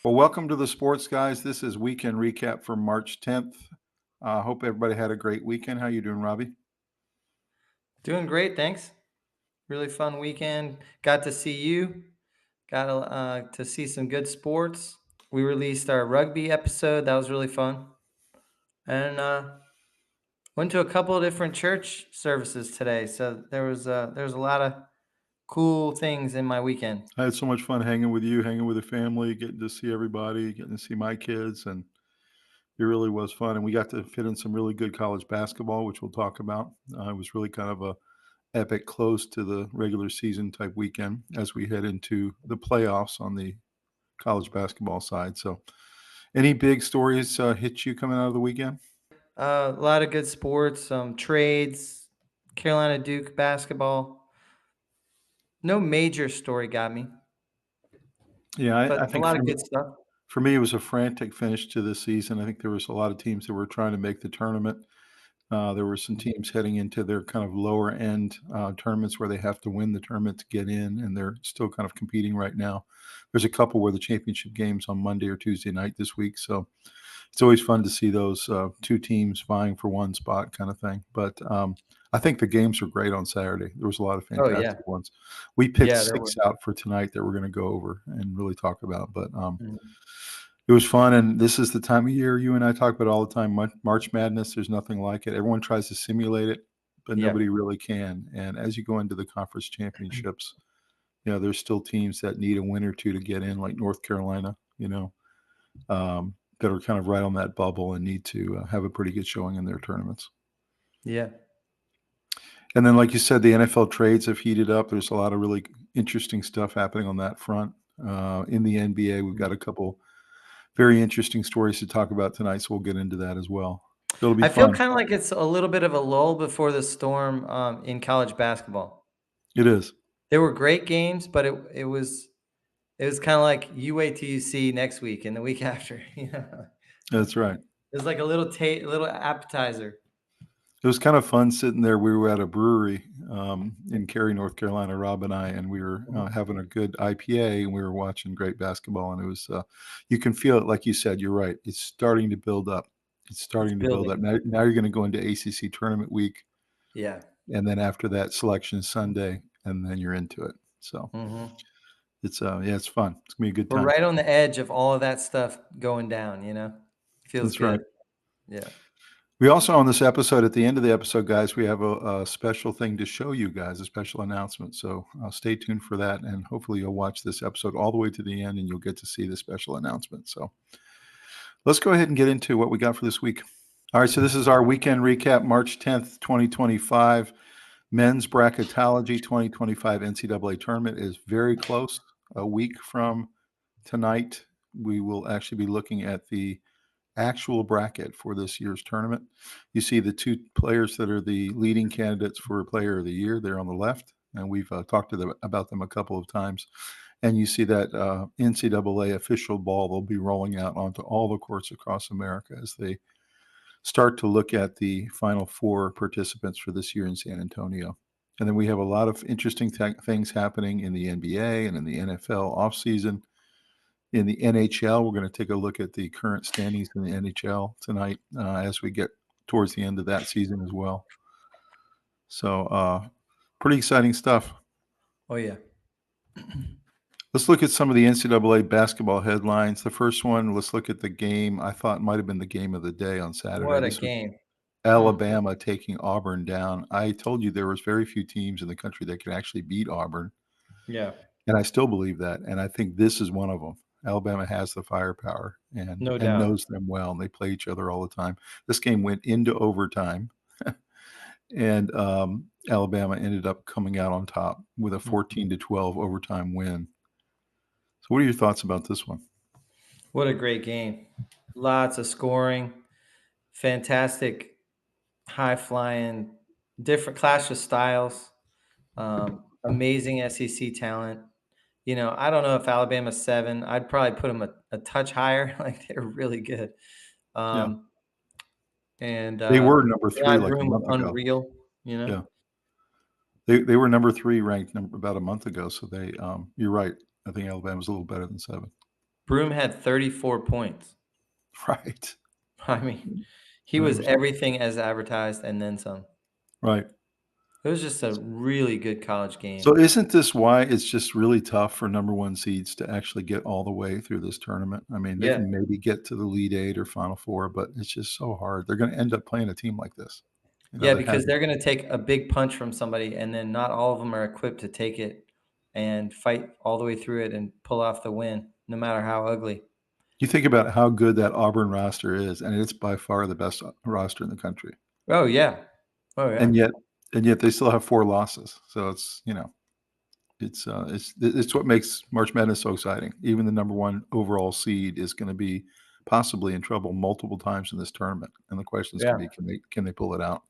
Well, welcome to the Sports Guys. This is weekend recap for March 10th. Hope everybody had a great weekend. How you doing, Robbie? Doing great, thanks. Really fun weekend. Got to see you. Got to see some good sports. We released our rugby episode. That was really fun. And went to a couple of different church services today. So there was a lot of cool things in my weekend. I had so much fun hanging with you, hanging with the family, getting to see everybody, getting to see my kids, and it really was fun. And we got to fit in some really good college basketball, which we'll talk about. It was really kind of a epic close to the regular season type weekend as we head into the playoffs on the college basketball side. So, any big stories hit you coming out of the weekend? A lot of good sports, some trades, Carolina Duke basketball. No major story got me, Yeah, I but a think lot for of me, good stuff. For me, it was a frantic finish to the season. I think there was a lot of teams that were trying to make the tournament. There were some teams heading into their kind of lower end tournaments where they have to win the tournament to get in, and they're still kind of competing right now. There's a couple where the championship games on Monday or Tuesday night this week, so it's always fun to see those two teams vying for one spot, kind of thing. But I think the games were great on Saturday. There was a lot of Oh yeah, fantastic ones. We picked yeah, there were. six out for tonight that we're going to go over and really talk about, but. Mhm. It was fun, and this is the time of year you and I talk about all the time. March Madness, there's nothing like it. Everyone tries to simulate it, but Yeah. nobody really can. And as you go into the conference championships, there's still teams that need a win or two to get in, like North Carolina, that are kind of right on that bubble and need to have a pretty good showing in their tournaments. Yeah. And then, like you said, the NFL trades have heated up. There's a lot of really interesting stuff happening on that front. In the NBA, we've got a couple very interesting stories to talk about tonight, so we'll get into that as well. It'll be I feel fun. kinda like it's a little bit of a lull before the storm, in college basketball. It is. There were great games, but it was kinda like, you wait till you see next week and the week after, you know? That's right. It was like a little appetizer. It was kind of fun sitting there. We were at a brewery in Cary, North Carolina, Rob and I, and we were Mhm. having a good IPA, and we were watching great basketball. And it was, you can feel it, like you said. You're right. It's starting to build up. It's It's starting to build up. building. Now you're going to go into ACC tournament week, Yeah. and then after that, selection Sunday, and then you're into it. So Mhm. it's yeah, it's fun. It's gonna be a good We're time. right on the edge of all of that stuff going down, you know? Feels That's right. good. Yeah. We also, on this episode, at the end of the episode, guys, we have a special thing to show you guys, a special announcement. So stay tuned for that, and hopefully you'll watch this episode all the way to the end, and you'll get to see the special announcement. So let's go ahead and get into what we got for this week. All right, so this is our weekend recap, March 10th, 2025. Men's Bracketology 2025 NCAA tournament is very close. A week from tonight, we will actually be looking at the actual bracket for this year's tournament. You see the two players that are the leading candidates for Player of the Year. They're on the left, and we've talked to them about them a couple of times. And you see that NCAA official ball they'll be rolling out onto all the courts across America as they start to look at the final four participants for this year in San Antonio. And then we have a lot of interesting things happening in the NBA and in the NFL offseason. In the NHL, we're going to take a look at the current standings in the NHL tonight as we get towards the end of that season as well. So, pretty exciting stuff. Oh, yeah. Let's look at some of the NCAA basketball headlines. The first one, let's look at the game I thought might have been the game of the day on Saturday. What a This was game. Mm. Alabama taking Auburn down. I told you there was very few teams in the country that could actually beat Auburn, Yeah. and I still believe that. And I think this is one of them. Alabama has the firepower No and doubt. knows them well, and they play each other all the time. This game went into overtime, and Alabama ended up coming out on top with a Mhm. 14-12 overtime win. So, what are your thoughts about this one? What a great game. Lots of scoring, fantastic high flying, different clash of styles, amazing SEC talent. You know, I don't know if Alabama's 7. I'd probably put them a touch higher. Like, they're really good. Yeah, Um, and they were number they had three like a room with month ago. Unreal, you know? Yeah, they were number three ranked about a month ago. So they, you're right. I think Alabama's a little better than 7. Broome had 34 points. Right. I mean, he was 100%. everything as advertised and then some. Right. It was just a really good college game. So isn't this why it's just really tough for number 1 seeds to actually get all the way through this tournament? I mean, they Yeah. can maybe get to the Elite 8 or Final 4, but it's just so hard. They're gonna end up playing a team like this, Yeah, that because hasn't. they're gonna take a big punch from somebody, and then not all of them are equipped to take it and fight all the way through it and pull off the win, no matter how ugly. You think about how good that Auburn roster is, and it's by far the best roster in the country. Oh, yeah. Oh, yeah. And yet they still have 4 losses. So it's what makes March Madness so exciting. Even the number 1 overall seed is gonna be possibly in trouble multiple times in this tournament, and the question is Yeah. gonna be, can they pull it out?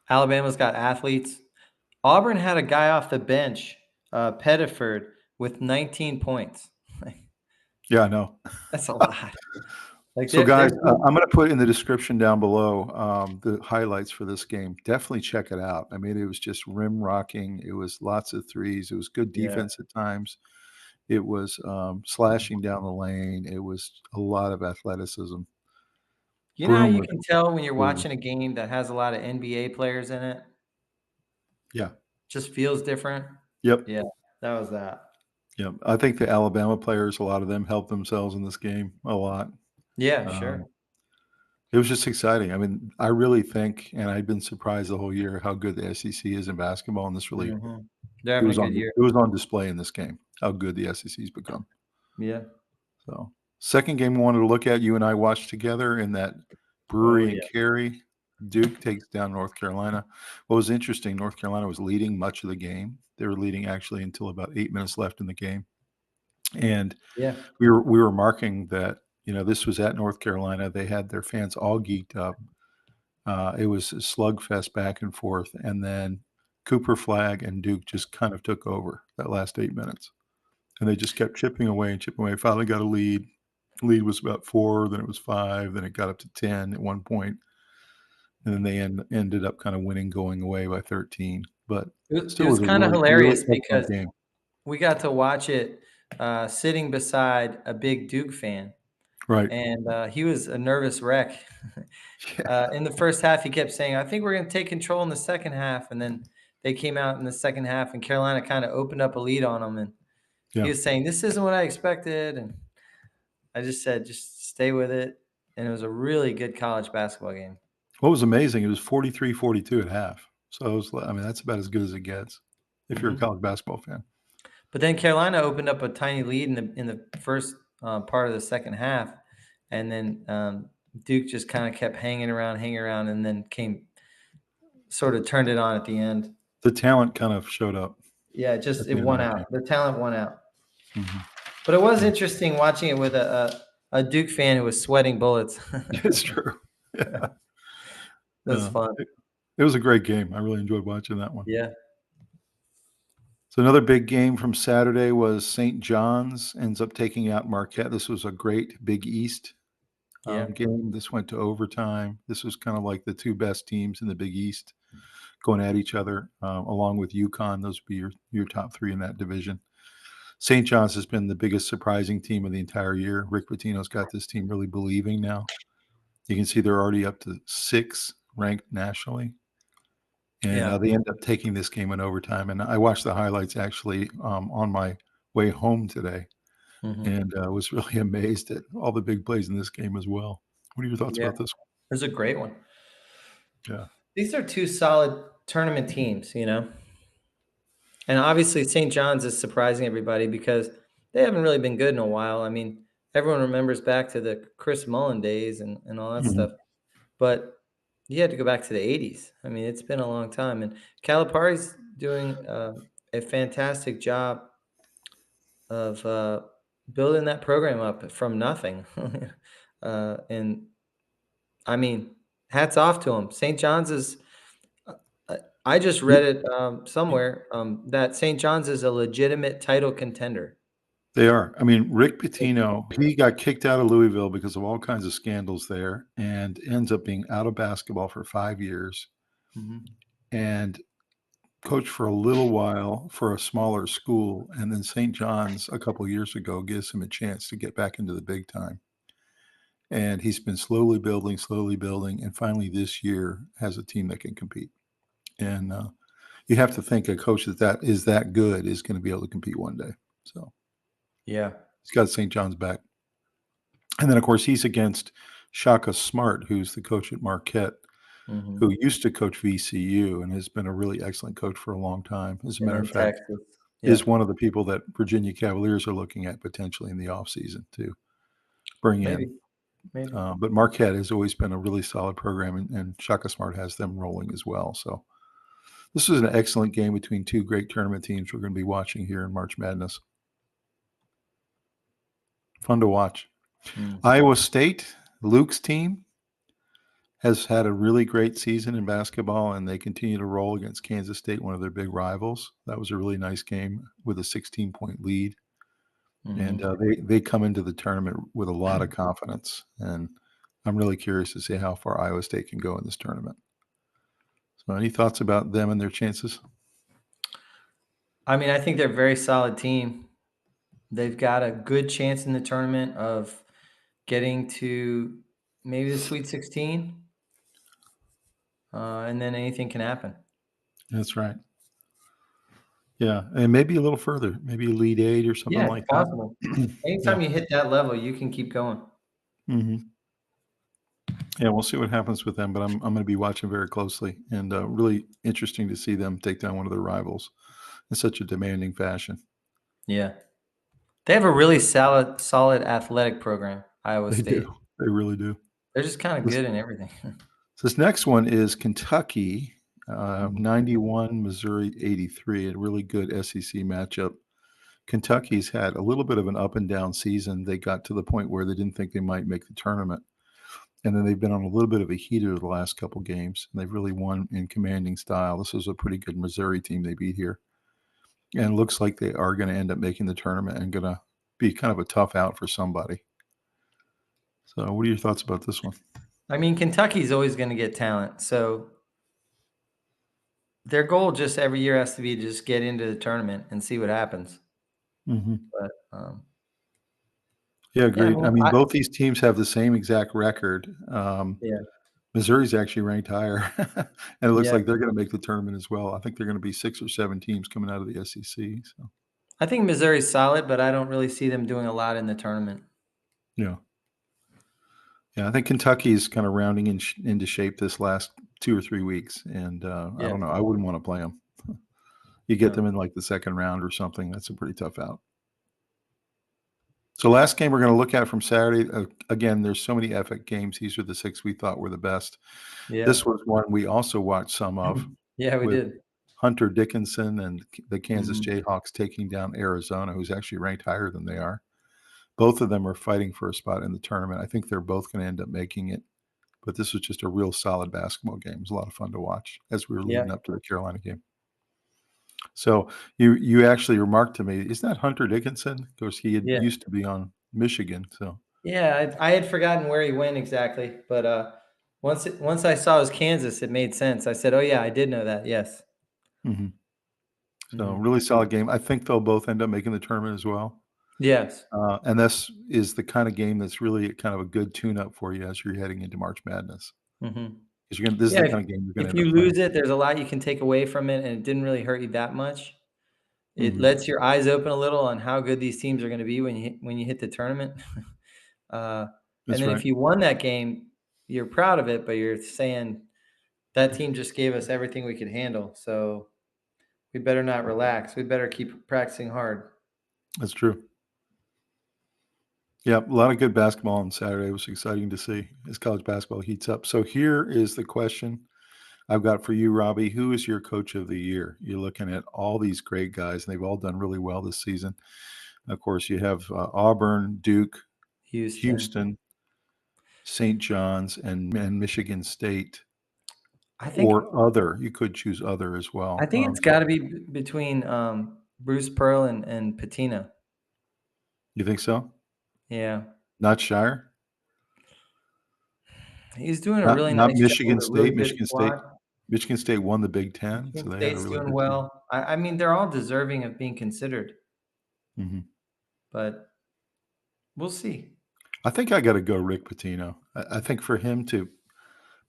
Alabama's got athletes. Auburn had a guy off the bench, Pettiford, with 19 points. Yeah, I know. That's a lot. Like, So, they're guys, doing I'm gonna put in the description down below, the highlights for this game. Definitely check it out. I mean, it was just rim rocking. It was lots of threes. It was good yeah. defense at times. It was, slashing down the lane. It was a lot of athleticism. You know how Broome you was can tell when you're brutal. watching a game that has a lot of NBA players in it? Yeah. Just feels different? Yep. Yeah, that was that. Yep. I think the Alabama players, a lot of them helped themselves in this game a lot. Yeah, Um, sure. it was just exciting. I mean, I really think, and I've been surprised the whole year how good the SEC is in basketball, and this really Mhm. They're having a good year. it was on display in this game, how good the SEC's become. Yeah. So, second game we wanted to look at, you and I watched together in that Oh, Brewery and yeah. Carey. Duke takes down North Carolina. What was interesting, North Carolina was leading much of the game. They were leading actually until about 8 minutes left in the game. And Yeah. we were marking that, this was at North Carolina. They had their fans all geeked up. It was a slugfest back and forth, and then Cooper Flag and Duke just kind of took over that last 8 minutes, and they just kept chipping away and chipping away. Finally got a lead. Lead was about 4, then it was 5, then it got up to 10 at one point, and then they ended up kind of winning going away by 13, but It still was was a kinda really, really hilarious excellent because game. we got to watch it, sitting beside a big Duke fan, Right. and, he was a nervous wreck. Yeah. In the first half, he kept saying, "I think we're gonna take control in the second half," and then they came out in the second half, and Carolina kinda opened up a lead on them, and he Yeah. was saying, "This isn't what I expected," and I just said, "Just stay with it," and it was a really good college basketball game. What was amazing, it was 43-42 at half. So it was, I mean, that's about as good as it gets if you're a Mhm. college basketball fan. But then Carolina opened up a tiny lead in the first, part of the second half, and then, Duke just kinda kept hanging around, and then came sorta turned it on at the end. The talent kind of showed up Yeah, at just it the end of won that out. game. The talent won out. Mhm. But it was Yeah. interesting watching it with a Duke fan who was sweating bullets. It's true. Yeah. That's fun. It was a great game. I really enjoyed watching that one. Yeah, So another big game from Saturday was St. John's ends up taking out Marquette. This was a great Big East yeah, game. This went to overtime. This was kind of like the 2 best teams in the Big East going at each other, along with UConn. Those would be your top 3 in that division. St. John's has been the biggest surprising team of the entire year. Rick Pitino's got this team really believing now. You can see they're already up to 6 ranked nationally, and, yeah. they end up taking this game in overtime, and I watched the highlights actually, on my way home today, Mhm. and, was really amazed at all the big plays in this game as well. What are your thoughts Yeah, about this it was a great one. one? Yeah. These are 2 solid tournament teams, you know? And obviously, St. John's is surprising everybody because they haven't really been good in a while. I mean, everyone remembers back to the Chris Mullin days and all that Mhm. stuff, but you had to go back to the '80s. I mean, it's been a long time, and Calipari's doing, a fantastic job of, building that program up from nothing. And I mean, hats off to him. St. John's is uh, I just Ye read it, somewhere, that St. John's is a legitimate title contender. They are. I mean, Rick Pitino, he got kicked out of Louisville because of all kinds of scandals there and ends up being out of basketball for 5 years, Mhm. and coached for a little while for a smaller school, and then St. John's a couple years ago gives him a chance to get back into the big time. And he's been slowly building, and finally this year has a team that can compete. And you have to think a coach that is that good is going to be able to compete one day. So Yeah. he's got St. John's back. And then, of course, he's against Shaka Smart, who's the coach at Marquette, Hmm. who used to coach VCU and has been a really excellent coach for a long time. As a And matter then of fact, Texas. Yeah. is one of the people that Virginia Cavaliers are looking at potentially in the offseason to bring Maybe. in. Maybe. But Marquette has always been a really solid program, and Shaka Smart has them rolling as well. So this is an excellent game between two great tournament teams we're going to be watching here in March Madness. Fun to watch. Iowa State, Luke's team, has had a really great season in basketball, and they continue to roll against Kansas State, one of their big rivals. That was a really nice game with a 16-point lead. And they come into the tournament with a lot of confidence, and I'm really curious to see how far Iowa State can go in this tournament. So any thoughts about them and their chances? I mean, I think they're a very solid team. They've got a good chance in the tournament of getting to maybe the Sweet 16, and then anything can happen. That's right. Yeah, and maybe a little further, maybe Elite Eight or something Yeah, like it's that. possible. Yeah. Anytime you hit that level, you can keep going. Mhm. Yeah, we'll see what happens with them, but I'm going to be watching very closely, and really interesting to see them take down one of their rivals in such a demanding fashion. Yeah. They have a really solid athletic program, Iowa They do. State. They really do. They're just kinda This good in everything. this next one is Kentucky, Mhm. 91, Missouri 83, a really good SEC matchup. Kentucky's had a little bit of an up and down season. They got to the point where they didn't think they might make the tournament. And then they've been on a little bit of a heater the last couple games, and they've really won in commanding style. This is a pretty good Missouri team they beat here. And it looks like they are gonna end up making the tournament and gonna be kind of a tough out for somebody. So what are your thoughts about this one? I mean, Kentucky's always gonna get talent, so their goal just every year has to be to just get into the tournament and see what happens. Mhm. But, Yeah, yeah, I agreed. I mean, mean, both these teams have the same exact record. yeah, Missouri's actually ranked higher, and it looks yeah. like they're gonna make the tournament as well. I think they're gonna be 6 or 7 teams coming out of the SEC, so I think Missouri's solid, but I don't really see them doing a lot in the tournament. yeah. Yeah, I think Kentucky's kinda rounding into shape this last 2 or 3 weeks, and, I Yeah, don't know, I wouldn't wanna play them. You get no. them in, like, the 2nd round or something, that's a pretty tough out. So last game we're gonna look at from Saturday, again, there's so many epic games, these are the 6 we thought were the best. Yeah. This was one we also watched some of Yeah, we with did. Hunter Dickinson and the Kansas Mhm. Jayhawks taking down Arizona, who's actually ranked higher than they are. Both of them are fighting for a spot in the tournament. I think they're both gonna end up making it, but this was just a real solid basketball game. It was a lot of fun to watch as we were Yeah, leading up to the Carolina game. So you actually remarked to me, "Isn't that Hunter Dickinson?" Of course, he had yeah. used to be on Michigan, so Yeah, I had forgotten where he went exactly, but, once I saw it was Kansas, it made sense. I said, "Oh, yeah, I did know that, yes." mhm. So Mhm. really solid game. I think they'll both end up making the tournament as well. Yes. And this is the kind of game that's really kind of a good tune-up for you as you're heading into March Madness. Mhm. 'Cause you're gonna this is Yeah, the kind of game you're gonna if end you up playing. lose it, there's a lot you can take away from it, and it didn't really hurt you that much. It Mhm. lets your eyes open a little on how good these teams are gonna be when you hit the tournament. Uh, and That's then right. if you won that game, you're proud of it, but you're saying, "That team just gave us everything we could handle, so we better not relax. We better keep practicing hard." That's true. Yep, a lot of good basketball on Saturday. It was exciting to see as college basketball heats up. So here is the question I've got for you, Robbie. Who is your coach of the year? You're looking at all these great guys, and they've all done really well this season. Of course, you have Auburn, Duke, Houston. Houston, St. John's, and Michigan State, I think or other. You could choose other as I well. think it's gotta be between, Bruce Pearl and Patina. You think so? Yeah. Not Shire? He's doing a Not really not nice job Michigan with a really State? good Michigan State squad. Michigan State won the Big Ten, so Michigan they had a State's really doing good team. well. I mean, they're all deserving of being considered, Mhm. but we'll see. I think I gotta go Rick Pitino. I think for him to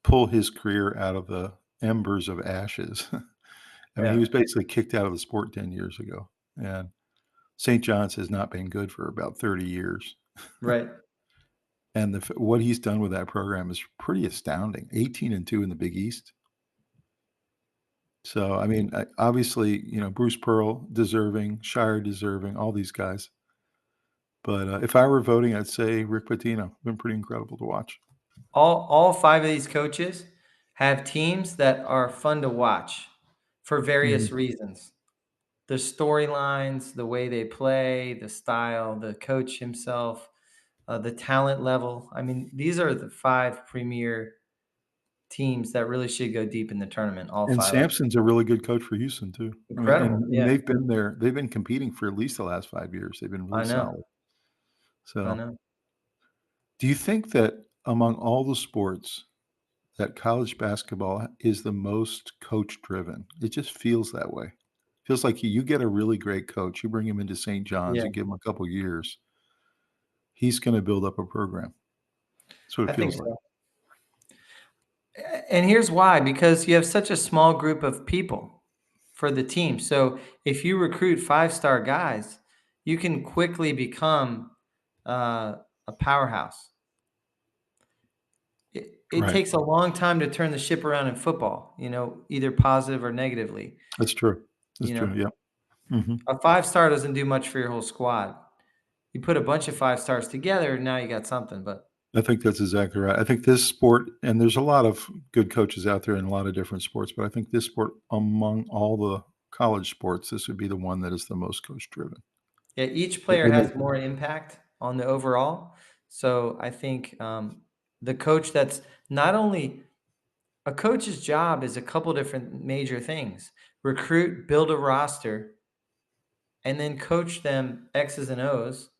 pull his career out of the embers of ashes, I mean, he Yeah, was basically kicked out of the sport 10 years ago, and St. John's has not been good for about 30 years, right. and what he's done with that program is pretty astounding, 18-2 in the Big East. So, I mean, obviously, Bruce Pearl deserving, Shire deserving, all these guys. But, if I were voting, I'd say Rick Pitino. Been pretty incredible to watch. All five of these coaches have teams that are fun to watch for various Mhm. reasons. The storylines, the way they play, the style, the coach himself, the talent level. I mean, these are the five premier teams that really should go deep in the tournament, all And five of them. Sampson's a really good coach for Houston too. I mean, Incredible. and Yeah, they've been there. They've been competing for at least the last 5 years. They've been I really know. solid. I So, know. do you think that among all the sports that college basketball is the most coach driven? It just feels that way. Feels like you get a really great coach, you bring him into St. John's, Yeah, you give him a couple years, he's gonna build up a program. That's what I it think feels like. so. And here's why, because you have such a small group of people for the team. So if you recruit five-star guys, you can quickly become a powerhouse. It Right. takes a long time to turn the ship around in football, either positive or negatively. That's true. That's You know, true, yeah. Mhm. a five-star doesn't do much for your whole squad. You put a bunch of five stars together, now you got something. But I think that's exactly right. I think this sport and there's a lot of good coaches out there in a lot of different sports, but I think this sport among all the college sports, this would be the one that is the most coach driven. yeah, each They player make has more impact on the overall. So I think the coach that's not only a coach's job is a couple different major things: recruit, build a roster, and then coach them X's and O's,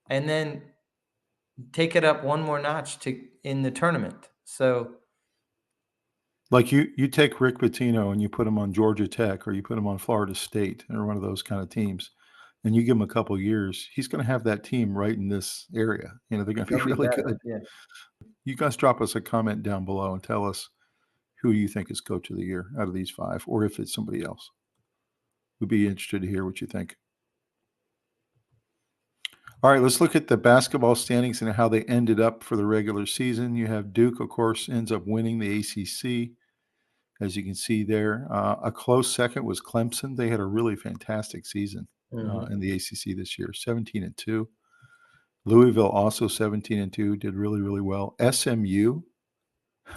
and then take it up one more notch to in the tournament. So like you take Rick Pitino and you put him on Georgia Tech or you put him on Florida State or one of those kind of teams, and you give him a couple years, he's gonna have that team right in this area. They're gonna be they'll be really better. good. Yeah. You guys drop us a comment down below and tell us who you think is coach of the year out of these 5, or if it's somebody else. We'd be interested to hear what you think. All right, let's look at the basketball standings and how they ended up for the regular season. You have Duke, of course, ends up winning the ACC, as you can see there. A close second was Clemson. They had a really fantastic season in Mhm. the ACC this year, 17-2. Louisville also 17-2, did really, really well. SMU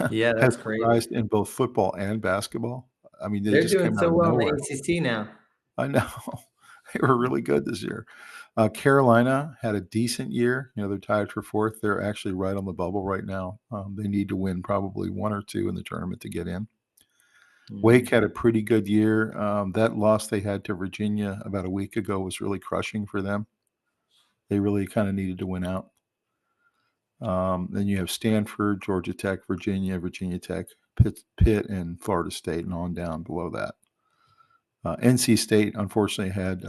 Yeah, has that's crazy. surprised in both football and basketball. I mean, they They're just doing came out so of well in the nowhere. ACC now. I know. They were really good this year. Carolina had a decent year. They're tied for 4th. They're actually right on the bubble right now. They need to win probably 1 or 2 in the tournament to get in. Wake Mhm. had a pretty good year. That loss they had to Virginia about a week ago was really crushing for them. They really kind of needed to win out. Then you have Stanford, Georgia Tech, Virginia, Virginia Tech, Pitt, and Florida State, and on down below that. NC State, unfortunately, had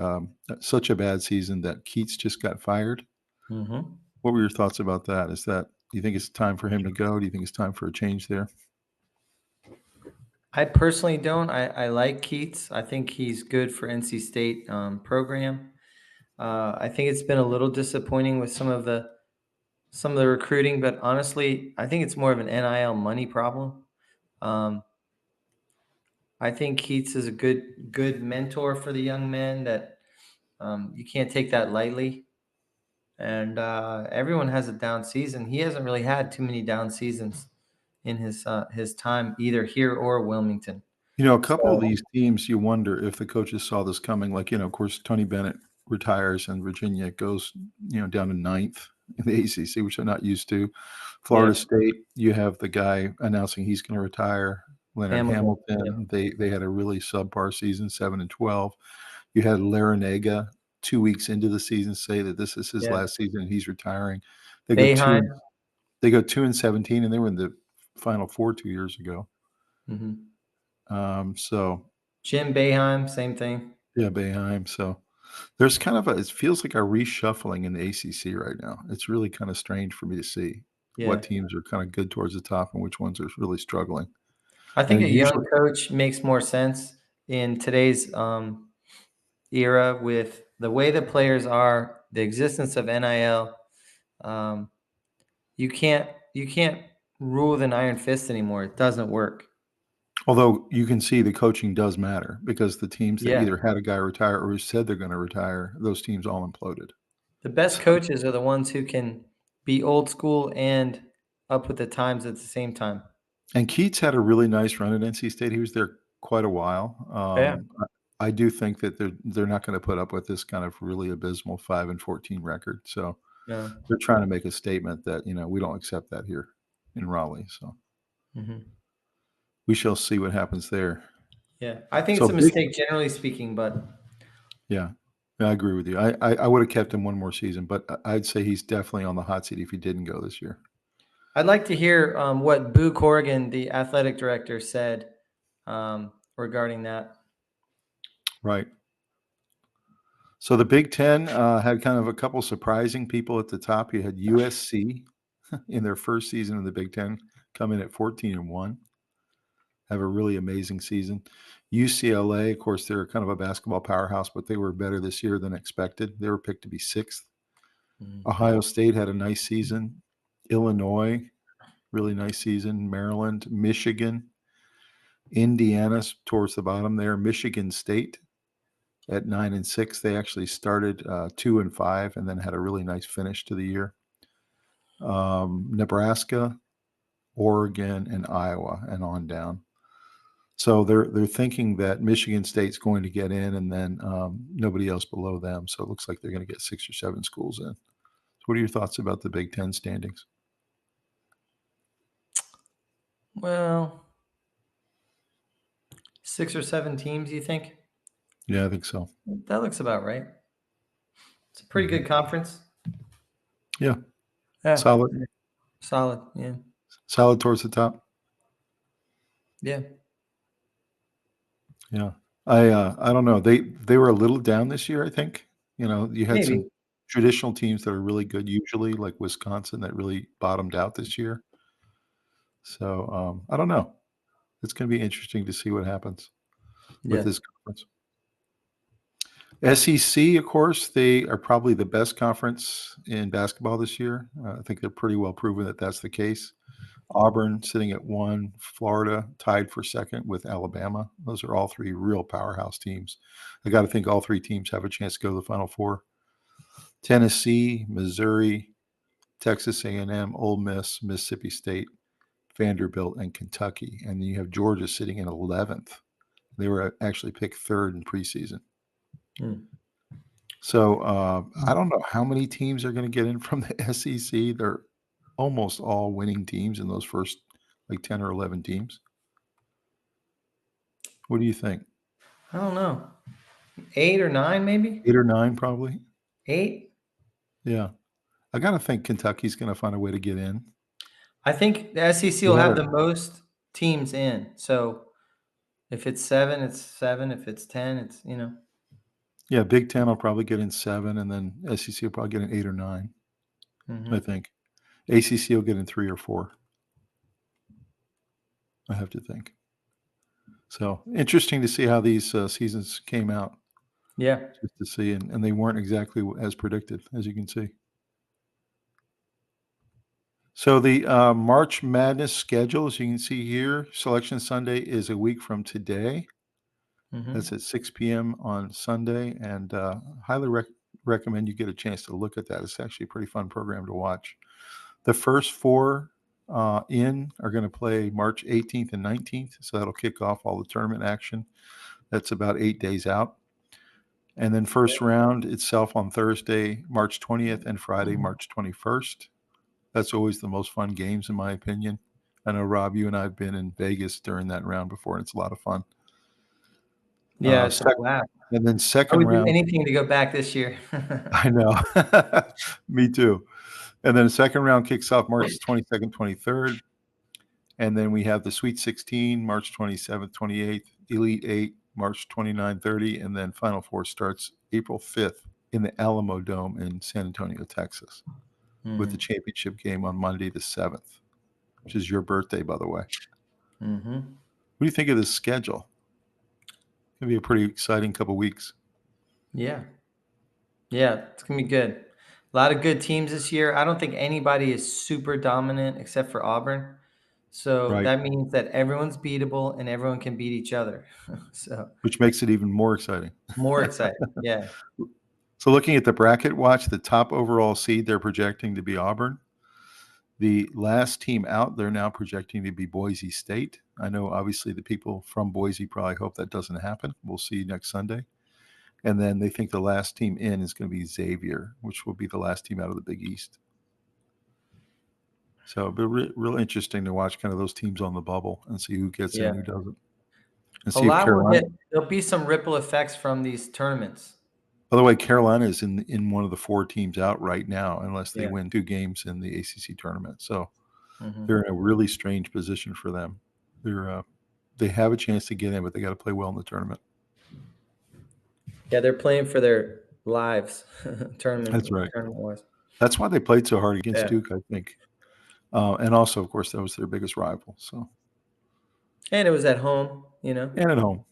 such a bad season that Keats just got fired. Mhm. What were your thoughts about that? Do you think it's time for him to go? Do you think it's time for a change there? I personally don't. I like Keats. I think he's good for NC State program. I think it's been a little disappointing with some of the recruiting, but honestly, I think it's more of an NIL money problem. Um, I think Keats is a good mentor for the young men that you can't take that lightly. And everyone has a down season. He hasn't really had too many down seasons in his time either here or Wilmington. A couple of So these teams, you wonder if the coaches saw this coming. Like, of course, Tony Bennett retires and Virginia goes, down to 9th in the ACC, which they're not used to. Florida yeah, State, you have the guy announcing he's going to retire, Leonard Hamilton. Yeah, Hamilton. They had a really subpar season, 7-12. You had Larinaga 2 weeks into the season say that this is his yeah. last season and he's retiring. They go 2 Boeheim. and they go 2-17, and they were in the Final Four 2 years ago. So Jim Boeheim, same thing. yeah, Boeheim. So there's kind of it feels like a reshuffling in the ACC right now. It's really kind of strange for me to see Yeah. what teams are kind of good towards the top and which ones are really struggling. I And think it a young usually, coach makes more sense in today's era with the way the players are, the existence of NIL. Um, you can't rule with an iron fist anymore. It doesn't work. although you can see the coaching does matter because the teams that Yeah. either had a guy retire or who said they're going to retire, those teams all imploded. The best So, coaches are the ones who can be old school and up with the times at the same time. and Keats had a really nice run at NC State. He was there quite a while. Yeah. I do think that they're not going to put up with this kind of really abysmal 5-14 record. So No. they're trying to make a statement that we don't accept that here in Raleigh. So we shall see what happens there. Yeah. I think So it's a mistake generally speaking, but yeah, I agree with you. I would have kept him one more season, but I'd say he's definitely on the hot seat if he didn't go this year. I'd like to hear what Boo Corrigan, the athletic director, said regarding that. Right. So the Big Ten had kind of a couple surprising people at the top. You had USC in their first season of the Big Ten come in at 14-1, have a really amazing season. UCLA, of course, they're kind of a basketball powerhouse, but they were better this year than expected. They were picked to be 6th. Ohio State had a nice season. Illinois, really nice season. Maryland, Michigan, Indiana towards the bottom there. Michigan State at 9-6. They actually started 2-5 and then had a really nice finish to the year. Nebraska, Oregon, and Iowa, and on down. So they're thinking that Michigan State's going to get in, and then nobody else below them. So it looks like they're going to get 6 or 7 schools in. So what are your thoughts about the Big Ten standings? Well, 6 or 7 teams, you think? Yeah, I think so. That looks about right. It's a pretty good conference. Yeah, Yeah. solid Yeah. towards the top. Yeah. Yeah, I don't know. They were a little down this year. I think you had Maybe. some traditional teams that are really good usually, like Wisconsin, that really bottomed out this year. So I don't know. It's going to be interesting to see what happens with Yeah. this conference. SEC, of course, they are probably the best conference in basketball this year. I think they're pretty well proven that that's the case. Auburn sitting at 1, Florida tied for 2nd with Alabama. Those are all 3 real powerhouse teams. I got to think all 3 teams have a chance to go to the Final Four. Tennessee, Missouri, Texas A&M, Ole Miss, Mississippi State, Vanderbilt, and Kentucky. And then you have Georgia sitting in 11th. They were actually picked 3rd in preseason. So I don't know how many teams are going to get in from the SEC. They're almost all winning teams in those first 10 or 11 teams. What do you think? I don't know. 8 or 9, maybe? 8 or 9, probably. 8? Yeah. I got to think Kentucky's going to find a way to get in. I think the SEC will have the most teams in. So if it's 7, it's 7. If it's 10, it's, Yeah, Big Ten will probably get in 7, and then SEC will probably get in 8 or 9, I think. ACC will get in 3 or 4. I have to think. So interesting to see how these seasons came out. Yeah. Just to see, and they weren't exactly as predicted, as you can see. So the March Madness schedule, as you can see here, Selection Sunday is a week from today. That's at 6 p.m. on Sunday, and highly recommend you get a chance to look at that. It's actually a pretty fun program to watch. The first 4 are going to play March 18th and 19th, so that'll kick off all the tournament action. That's about 8 days out. And then first round itself on Thursday, March 20th, and Friday, March 21st. That's always the most fun games, in my opinion. I know, Rob, you and I have been in Vegas during that round before, and it's a lot of fun. Yeah, it's a laugh. And then I second would do round. anything to go back this year. I know. Me too. And then the second round kicks off March 22nd, 23rd. And then we have the Sweet 16, March 27th, 28th, Elite 8, March 29, 30, and then Final Four starts April 5th in the Alamo Dome in San Antonio, Texas, with the championship game on Monday the 7th, which is your birthday, by the way. Mm-hmm. What do you think of this schedule? It's going to be a pretty exciting couple weeks. Yeah. Yeah, it's going to be good. A lot of good teams this year. I don't think anybody is super dominant except for Auburn. So Right. that means that everyone's beatable and everyone can beat each other. So Which makes it even more exciting. more exciting. Yeah. So looking at the bracket watch, the top overall seed they're projecting to be Auburn. The last team out, they're now projecting to be Boise State. I know obviously the people from Boise probably hope that doesn't happen. We'll see next Sunday. And then they think the last team in is going to be Xavier, which will be the last team out of the Big East. So it'll be real interesting to watch kind of those teams on the bubble and see who gets in, who doesn't. And A see if lot will Carolina. hit. There'll be some ripple effects from these tournaments. By the way, Carolina is in one of the 4 teams out right now, unless they Yeah. win 2 games in the ACC tournament. So Mhm. they're in a really strange position for them. They have a chance to get in, but they got to play well in the tournament. Yeah, they're playing for their lives. Tournament. That's right. Tournament-wise. That's why they played so hard against Yeah. Duke, I think. And also, of course, that was their biggest rival. So, And it was at home, you know. and at home.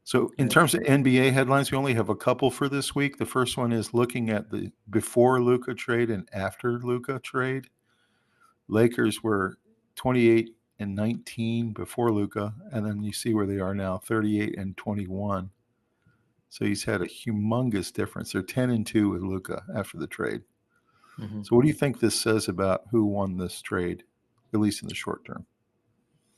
So in Yeah. terms of NBA headlines, we only have a couple for this week. The first one is looking at the before Luka trade and after Luka trade. Lakers were 28-19 before Luka, and then you see where they are now, 38-21. So he's had a humongous difference. They're 10-2 with Luka after the trade. Mhm. So what do you think this says about who won this trade, at least in the short term?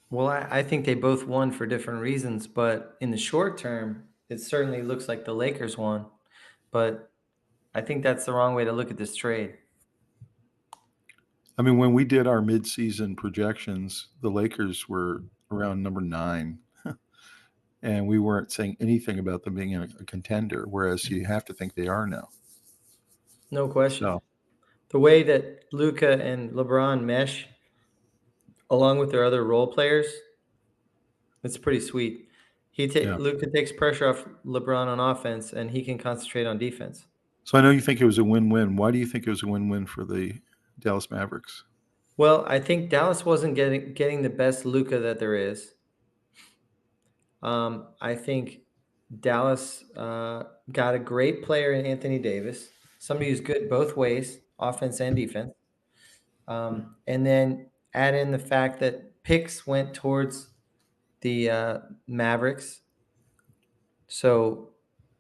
Well, I think they both won for different reasons, but in the short term, it certainly looks like the Lakers won. But I think that's the wrong way to look at this trade. I mean, when we did our midseason projections, the Lakers were around number 9. And we weren't saying anything about them being a contender, whereas you have to think they are now. No question. So, The way that Luka and LeBron mesh, along with their other role players, it's pretty sweet. yeah. Luka takes pressure off LeBron on offense, and he can concentrate on defense. So I know you think it was a win-win. Why do you think it was a win-win for the Dallas Mavericks? Well, I think Dallas wasn't getting the best Luka that there is. I think Dallas got a great player in Anthony Davis, somebody who's good both ways, offense and defense. And then add in the fact that picks went towards the Mavericks, so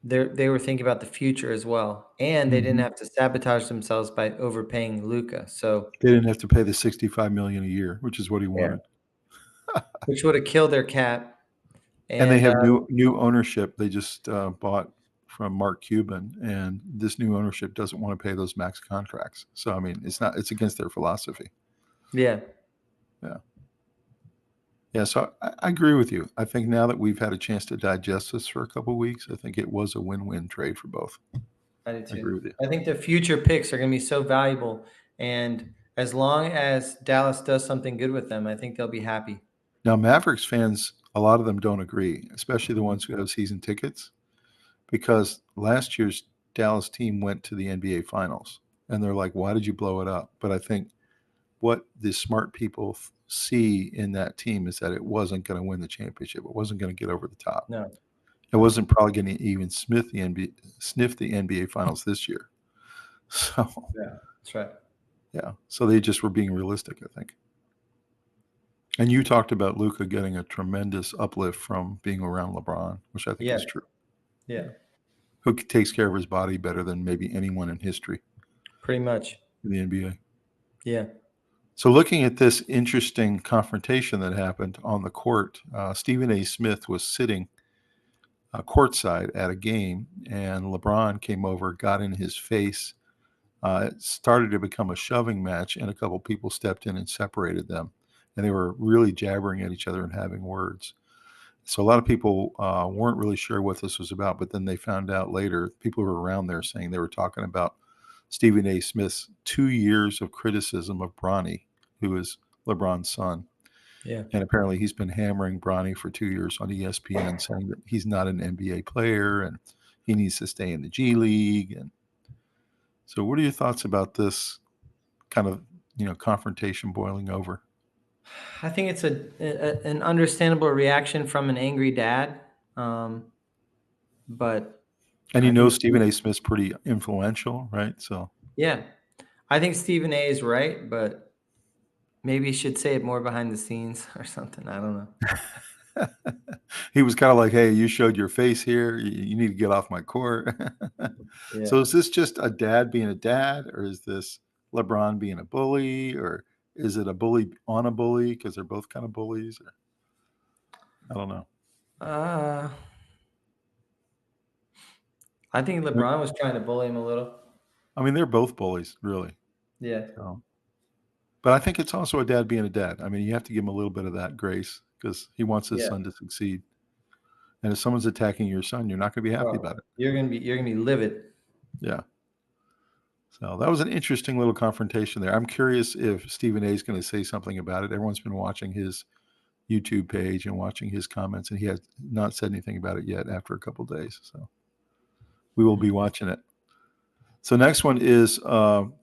they were thinking about the future as well, and they didn't Mhm. have to sabatage themselves by overpaying Luka. So They didn't have to pay the $65 million a year, which is what he yeah, wanted. which would have killed their cap. And they And have new ownership. They just bought from Mark Cuban, and this new ownership doesn't want to pay those max contracts. So I mean, it's against their philosophy. yeah, Yeah, so I agree with you. I think now that we've had a chance to digest this for a couple of weeks, I think it was a win-win trade for both. I do I too. agree with you. I think the future picks are going to be so valuable, and as long as Dallas does something good with them, I think they'll be happy. Now, Mavericks fans, a lot of them don't agree, especially the ones who have season tickets, because last year's Dallas team went to the NBA Finals, and they're like, "Why did you blow it up?" But I think what the smart people see in that team is that it wasn't going to win the championship. It wasn't going to get over the top. No, It wasn't probably going to even sniff the NBA Finals this year. So, yeah, that's right. yeah. So they just were being realistic, I think. And you talked about Luka getting a tremendous uplift from being around LeBron, which I think Yeah, is true. yeah, Who takes care of his body better than maybe anyone in history pretty much. in the NBA. Yeah, So looking at this interesting confrontation that happened on the court, Stephen A. Smith was sitting courtside at a game, and LeBron came over, got in his face. It started to become a shoving match, and a couple people stepped in and separated them. And they were really jabbering at each other and having words. So a lot of people weren't really sure what this was about, but then they found out later, people who were around there saying they were talking about Stephen A. Smith's 2 years of criticism of Bronny, who is LeBron's son. Yeah. And apparently he's been hammering Bronny for 2 years on ESPN, saying that he's not an NBA player and he needs to stay in the G League. And so what are your thoughts about this kind of, confrontation boiling over? I think it's an understandable reaction from an angry dad. But And I think, Stephen A. Smith's pretty influential, right? So yeah, I think Stephen A is right, but maybe he should say it more behind the scenes or something. I don't know. he was kind of like, hey, you showed your face here. You need to get off my court. Yeah. So is this just a dad being a dad, or is this LeBron being a bully, or is it a bully on a bully because they're both kind of bullies? Or, I don't know. Uh, I think LeBron was trying to bully him a little. I mean, they're both bullies, really. Yeah. So, but I think it's also a dad being a dad. I mean, you have to give him a little bit of that grace because he wants his Yeah. son to succeed. And if someone's attacking your son, you're not going to be happy Oh, about it. you're gonna be livid. Yeah. So that was an interesting little confrontation there. I'm curious if Stephen A is going to say something about it. Everyone's been watching his YouTube page and watching his comments, and he has not said anything about it yet after a couple of days. So we will be watching it. So next one is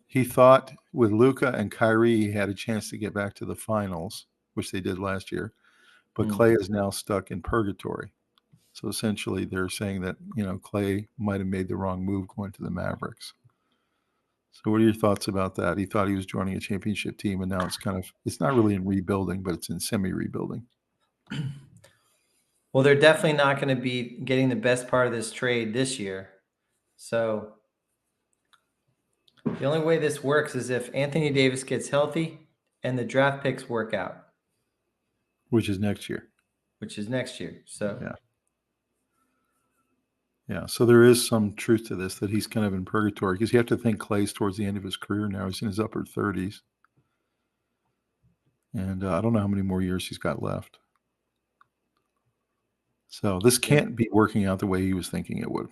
he thought with Luka and Kyrie he had a chance to get back to the finals, which they did last year, but Clay is now stuck in purgatory. So essentially, they're saying that Clay might have made the wrong move going to the Mavericks. So what are your thoughts about that? He thought he was joining a championship team, and now it's not really in rebuilding, but it's in semi-rebuilding. Well, they're definitely not going to be getting the best part of this trade this year. So the only way this works is if Anthony Davis gets healthy and the draft picks work out, Which is next year. which is next year. So Yeah. Yeah, so there is some truth to this, that he's kind of in purgatory, because you have to think Clay's towards the end of his career now. He's in his upper 30s. And I don't know how many more years he's got left. So this can't be working out the way he was thinking it would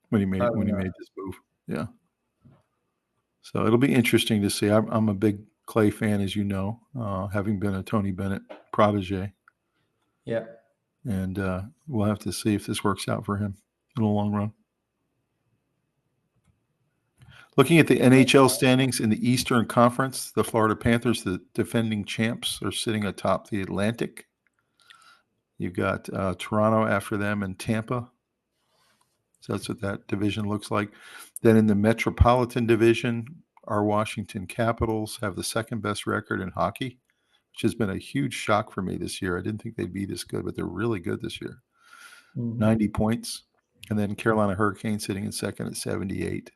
when he made this move. Yeah. So it'll be interesting to see. I'm a big Clay fan, as you know, having been a Tony Bennett protege. yeah. And we'll have to see if this works out for him in the long run. Looking at the NHL standings in the Eastern Conference, the Florida Panthers, the defending champs, are sitting atop the Atlantic. You've got Toronto after them and Tampa. So that's what that division looks like. Then in the Metropolitan Division, our Washington Capitals have the second best record in hockey, which has been a huge shock for me this year. I didn't think they'd be this good, but they're really good this year. 90 points. And then Carolina Hurricanes sitting in second at 78.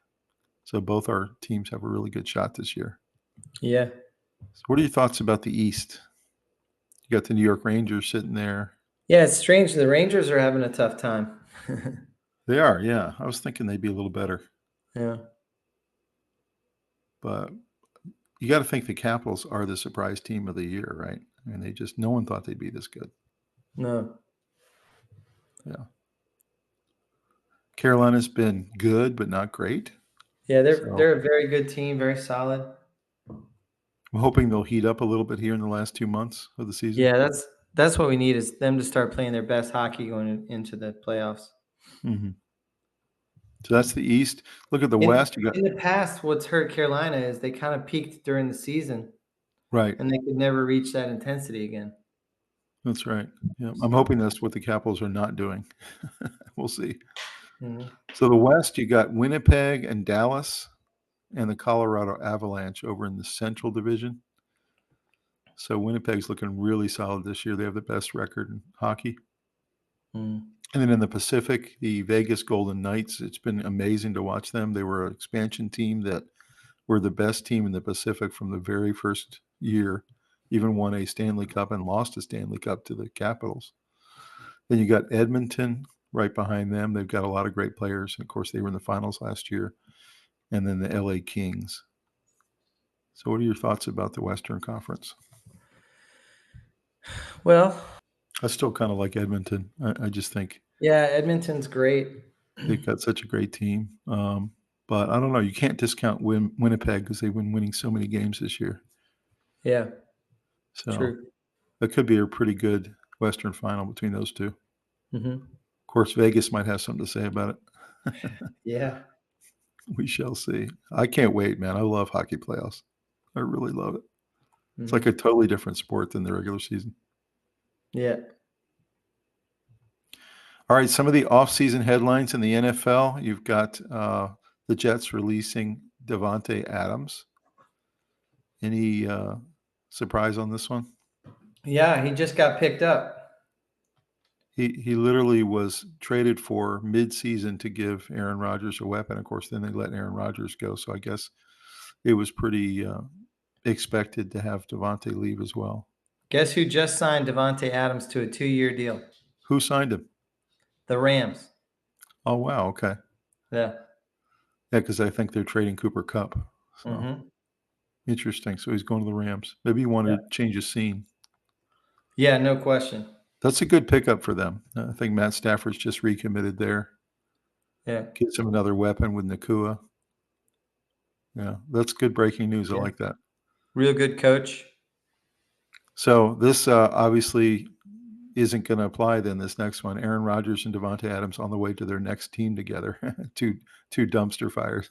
So both our teams have a really good shot this year. Yeah. So what are your thoughts about the East? You got the New York Rangers sitting there. Yeah, it's strange. The Rangers are having a tough time. They are, yeah. I was thinking they'd be a little better. Yeah. But you got to think the Capitals are the surprise team of the year, right? I mean, no one thought they'd be this good. No. Yeah. Carolina's been good, but not great. Yeah, they're a very good team, very solid. I'm hoping they'll heat up a little bit here in the last 2 months of the season. Yeah, that's what we need, is them to start playing their best hockey going into the playoffs. Mm-hmm. So that's the East. Look at the West. You got in the past, what's hurt Carolina is they kind of peaked during the season, right, and they could never reach that intensity again. That's right. Yeah, I'm hoping that's what the Capitals are not doing. We'll see. Mm-hmm. So the West, you got Winnipeg and Dallas, and the Colorado Avalanche over in the Central Division. So Winnipeg's looking really solid this year. They have the best record in hockey. Mm. And then in the Pacific, the Vegas Golden Knights, it's been amazing to watch them. They were an expansion team that were the best team in the Pacific from the very first year, even won a Stanley Cup and lost a Stanley Cup to the Capitals. Then you got Edmonton right behind them. They've got a lot of great players. And of course, they were in the finals last year. And then the LA Kings. So what are your thoughts about the Western Conference? Well, I still kind of like Edmonton. I just think yeah, Edmonton's great. they've got such a great team. But I don't know. You can't discount Winnipeg because they've been winning so many games this year. Yeah, So true. That could be a pretty good Western final between those two. Mm-hmm. Of course, Vegas might have something to say about it. Yeah. We shall see. I can't wait, man. I love hockey playoffs. I really love it. It's like Mm-hmm. a totally different sport than the regular season. Yeah. All right, some of the offseason headlines in the NFL. You've got the Jets releasing Davante Adams. Any surprise on this one? Yeah, he just got picked up. He literally was traded for mid-season to give Aaron Rodgers a weapon. Of course, then they let Aaron Rodgers go. So I guess it was pretty expected to have Davante leave as well. Guess who just signed Davante Adams to a 2-year deal? Who signed him? The Rams. Oh, wow. Okay. Yeah. Yeah, because I think they're trading Cooper Kupp. So Mm-hmm. interesting. So he's going to the Rams. Maybe he wanted to change his scene. Yeah, no question. That's a good pickup for them. I think Matt Stafford's just recommitted there. Yeah. Gives him another weapon with Nakua. Yeah, that's good breaking news. I Yeah. like that. Real good coach. So this obviously isn't going to apply then, this next one. Aaron Rodgers and Davante Adams on the way to their next team together. two dumpster fires.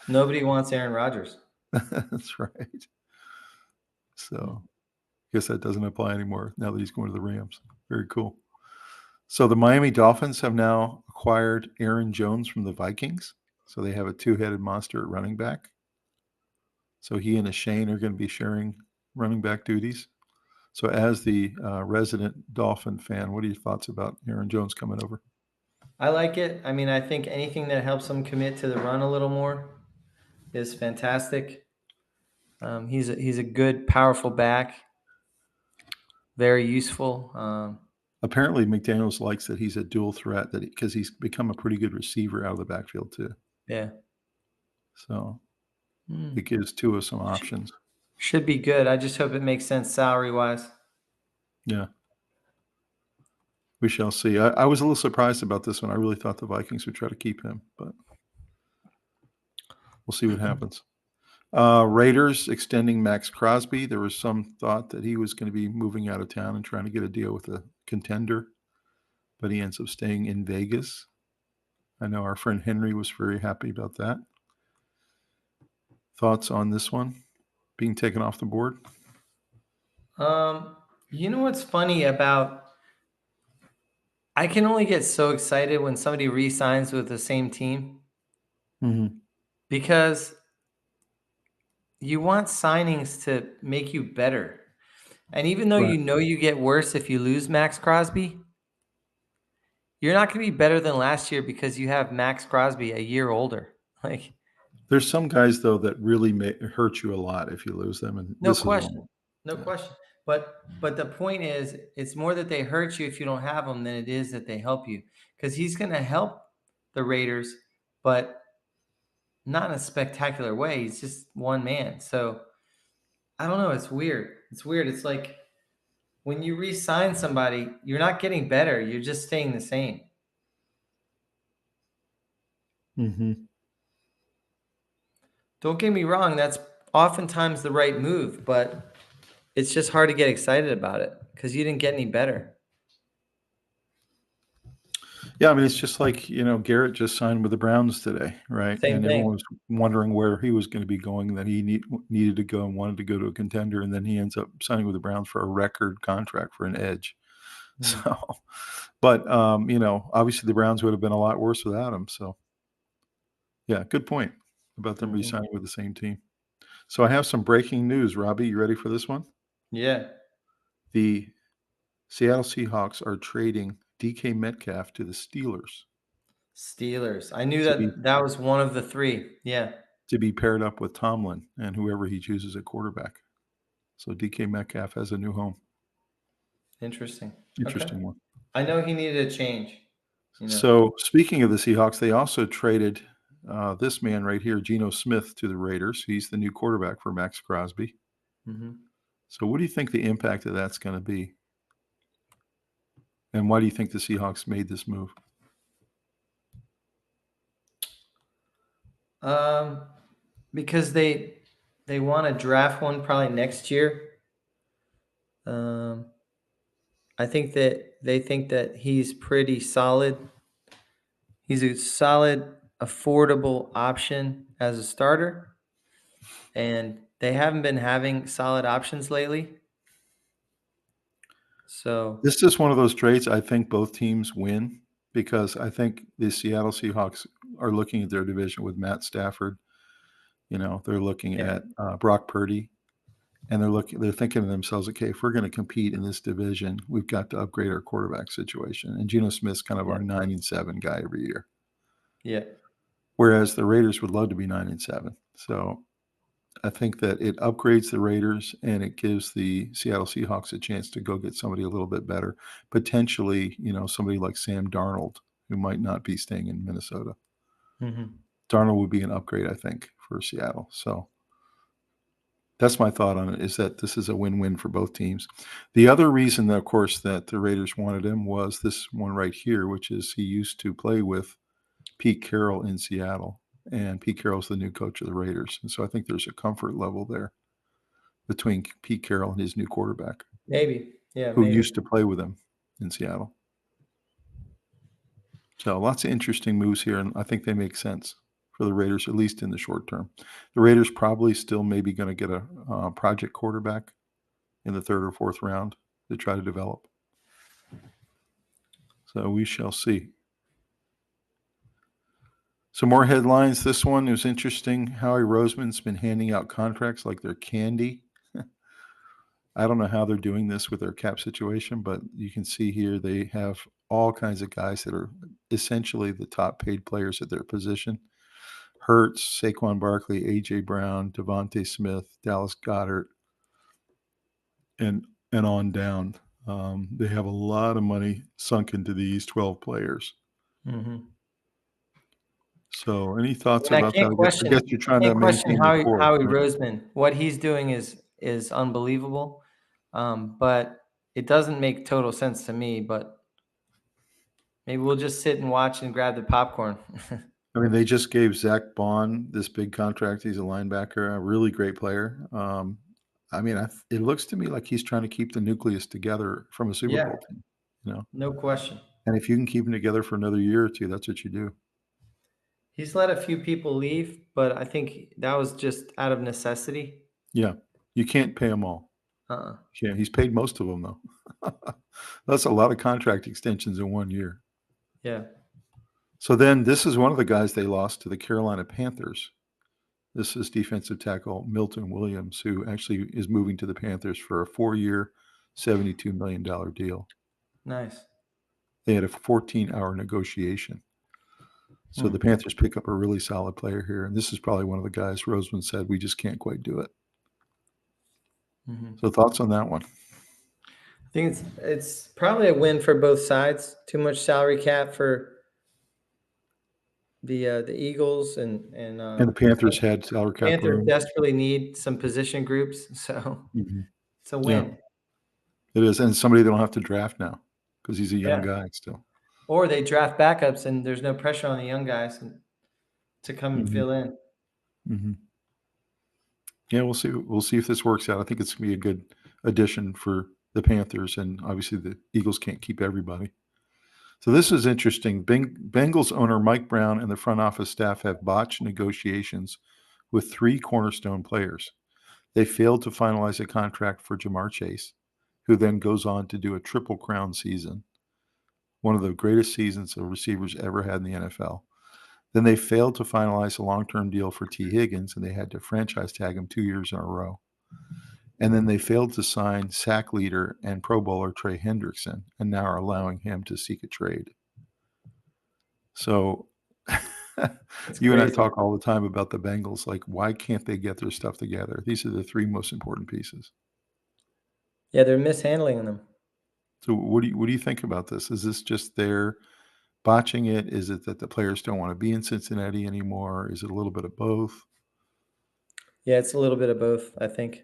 Nobody wants Aaron Rodgers. That's right. So I guess that doesn't apply anymore now that he's going to the Rams. Very cool. So the Miami Dolphins have now acquired Aaron Jones from the Vikings. So they have a two-headed monster at running back. So he and Shane are going to be sharing running back duties. So as the resident Dolphin fan, what are your thoughts about Aaron Jones coming over? I like it. I mean, I think anything that helps him commit to the run a little more is fantastic. He's a good, powerful back. Very useful. Apparently, McDaniels likes that he's a dual threat because he's become a pretty good receiver out of the backfield too. Yeah. So it gives Tua some options. Should be good. I just hope it makes sense salary-wise. Yeah. We shall see. I was a little surprised about this one. I really thought the Vikings would try to keep him, but we'll see what happens. Raiders extending Max Crosby. There was some thought that he was going to be moving out of town and trying to get a deal with a contender, but he ends up staying in Vegas. I know our friend Henry was very happy about that. Thoughts on this one being taken off the board? You know what's funny about I can only get so excited when somebody re-signs with the same team because you want signings to make you better. And even though Right. you know you get worse if you lose Max Crosby, you're not going to be better than last year because you have Max Crosby a year older. Like, There's some guys though that really hurt you a lot if you lose them, and no this is one. question. No question. But the point is, it's more that they hurt you if you don't have them than it is that they help you. Because he's going to help the Raiders, but not in a spectacular way. He's just one man. So I don't know. It's weird. It's weird. It's like when you re-sign somebody, you're not getting better. You're just staying the same. Don't get me wrong. That's oftentimes the right move, but it's just hard to get excited about it because you didn't get any better. Yeah, I mean, it's just like, Garrett just signed with the Browns today, right? Same And thing. everyone was wondering where he was going to be going, that he needed to go and wanted to go to a contender, and then he ends up signing with the Browns for a record contract for an edge. So, but, obviously the Browns would have been a lot worse without him. So, yeah, good point about them re-signing with the same team. So I have some breaking news, Robbie. You ready for this one? Yeah. The Seattle Seahawks are trading DK Metcalf to the Steelers. Steelers. I knew To be that was one of the three. Yeah. to be paired up with Tomlin and whoever he chooses at quarterback. So DK Metcalf has a new home. Interesting. Interesting Okay. one. I know he needed a change. So speaking of the Seahawks, they also traded this man right here, Geno Smith, to the Raiders. He's the new quarterback for Max Crosby. So what do you think the impact of that's going to be? And why do you think the Seahawks made this move? Because they want to draft one probably next year. Um, I think that they think that he's pretty solid. He's a solid, affordable option as a starter, and they haven't been having solid options lately. So, This is one of those trades I think both teams win because I think the Seattle Seahawks are looking at their division with Matt Stafford. They're looking yeah, at Brock Purdy, and they're thinking to themselves, okay, if we're going to compete in this division, we've got to upgrade our quarterback situation. And Geno Smith's kind of yeah, our 9-7 guy every year, yeah. whereas the Raiders would love to be 9-7. So I think that it upgrades the Raiders and it gives the Seattle Seahawks a chance to go get somebody a little bit better, potentially, somebody like Sam Darnold, who might not be staying in Minnesota. Mhm. Darnold would be an upgrade, I think, for Seattle. So that's my thought on it, is that this is a win-win for both teams. The other reason, of course, that the Raiders wanted him was this one right here, which is he used to play with Pete Carroll in Seattle, and Pete Carroll's the new coach of the Raiders. And so I think there's a comfort level there between Pete Carroll and his new quarterback, Maybe. Yeah, who maybe. used to play with him in Seattle. So lots of interesting moves here, and I think they make sense for the Raiders, at least in the short term. The Raiders probably still maybe going to get a project quarterback in the third or fourth round to try to develop. So we shall see. Some more headlines. This one is interesting. Howie Roseman's been handing out contracts like they're candy. I don't know how they're doing this with their cap situation, but you can see here they have all kinds of guys that are essentially the top paid players at their position. Hurts, Saquon Barkley, A.J. Brown, Devontae Smith, Dallas Goedert, and on down. They have a lot of money sunk into these 12 players. Mhm. So any thoughts And I about that? can't I guess question you're trying to maintain your core, Howie right? Roseman. What he's doing is unbelievable, but it doesn't make total sense to me, but maybe we'll just sit and watch and grab the popcorn. I mean, they just gave Zach Bond this big contract. He's a linebacker, a really great player. I mean, it looks to me like he's trying to keep the nucleus together from a Super Yeah, Bowl team. no question. And if you can keep them together for another year or two, that's what you do. He's let a few people leave, but I think that was just out of necessity. Yeah, you can't pay them all. Uh-uh. Yeah, he's paid most of them though. That's a lot of contract extensions in 1 year. Yeah. So then this is one of the guys they lost to the Carolina Panthers. This is defensive tackle Milton Williams, who actually is moving to the Panthers for a 4-year, $72 million deal. Nice. They had a 14-hour negotiation. So the Hmm. Panthers pick up a really solid player here. And this is probably one of the guys Roseman said, we just can't quite do it. Mhm. So thoughts on that one? I think it's probably a win for both sides. Too much salary cap for the Eagles and And the Panthers had salary cap Panthers room. desperately need some position groups, so Mhm. it's a Yeah, win. it is. And somebody they don't have to draft now because he's a young Yeah. guy still. Or they draft backups and there's no pressure on the young guys to come and Mhm. fill in. Mhm. Yeah, we'll see. We'll see if this works out. I think it's gonna be a good addition for the Panthers, and obviously the Eagles can't keep everybody. So this is interesting. Bengals owner Mike Brown and the front office staff have botched negotiations with 3 cornerstone players. They failed to finalize a contract for Jamar Chase, who then goes on to do a triple crown season, one of the greatest seasons a receivers ever had in the NFL. Then they failed to finalize a long-term deal for T. Higgins, and they had to franchise tag him 2 years in a row. And then they failed to sign sack leader and Pro Bowler Trey Hendrickson, and now are allowing him to seek a trade. So It's you and I crazy. talk all the time about the Bengals. Like, why can't they get their stuff together? These are the 3 most important pieces. Yeah, they're mishandling them. So what do you think about this? Is this just their botching it? Is it that the players don't want to be in Cincinnati anymore? Is it a little bit of both? Yeah, it's a little bit of both, I think.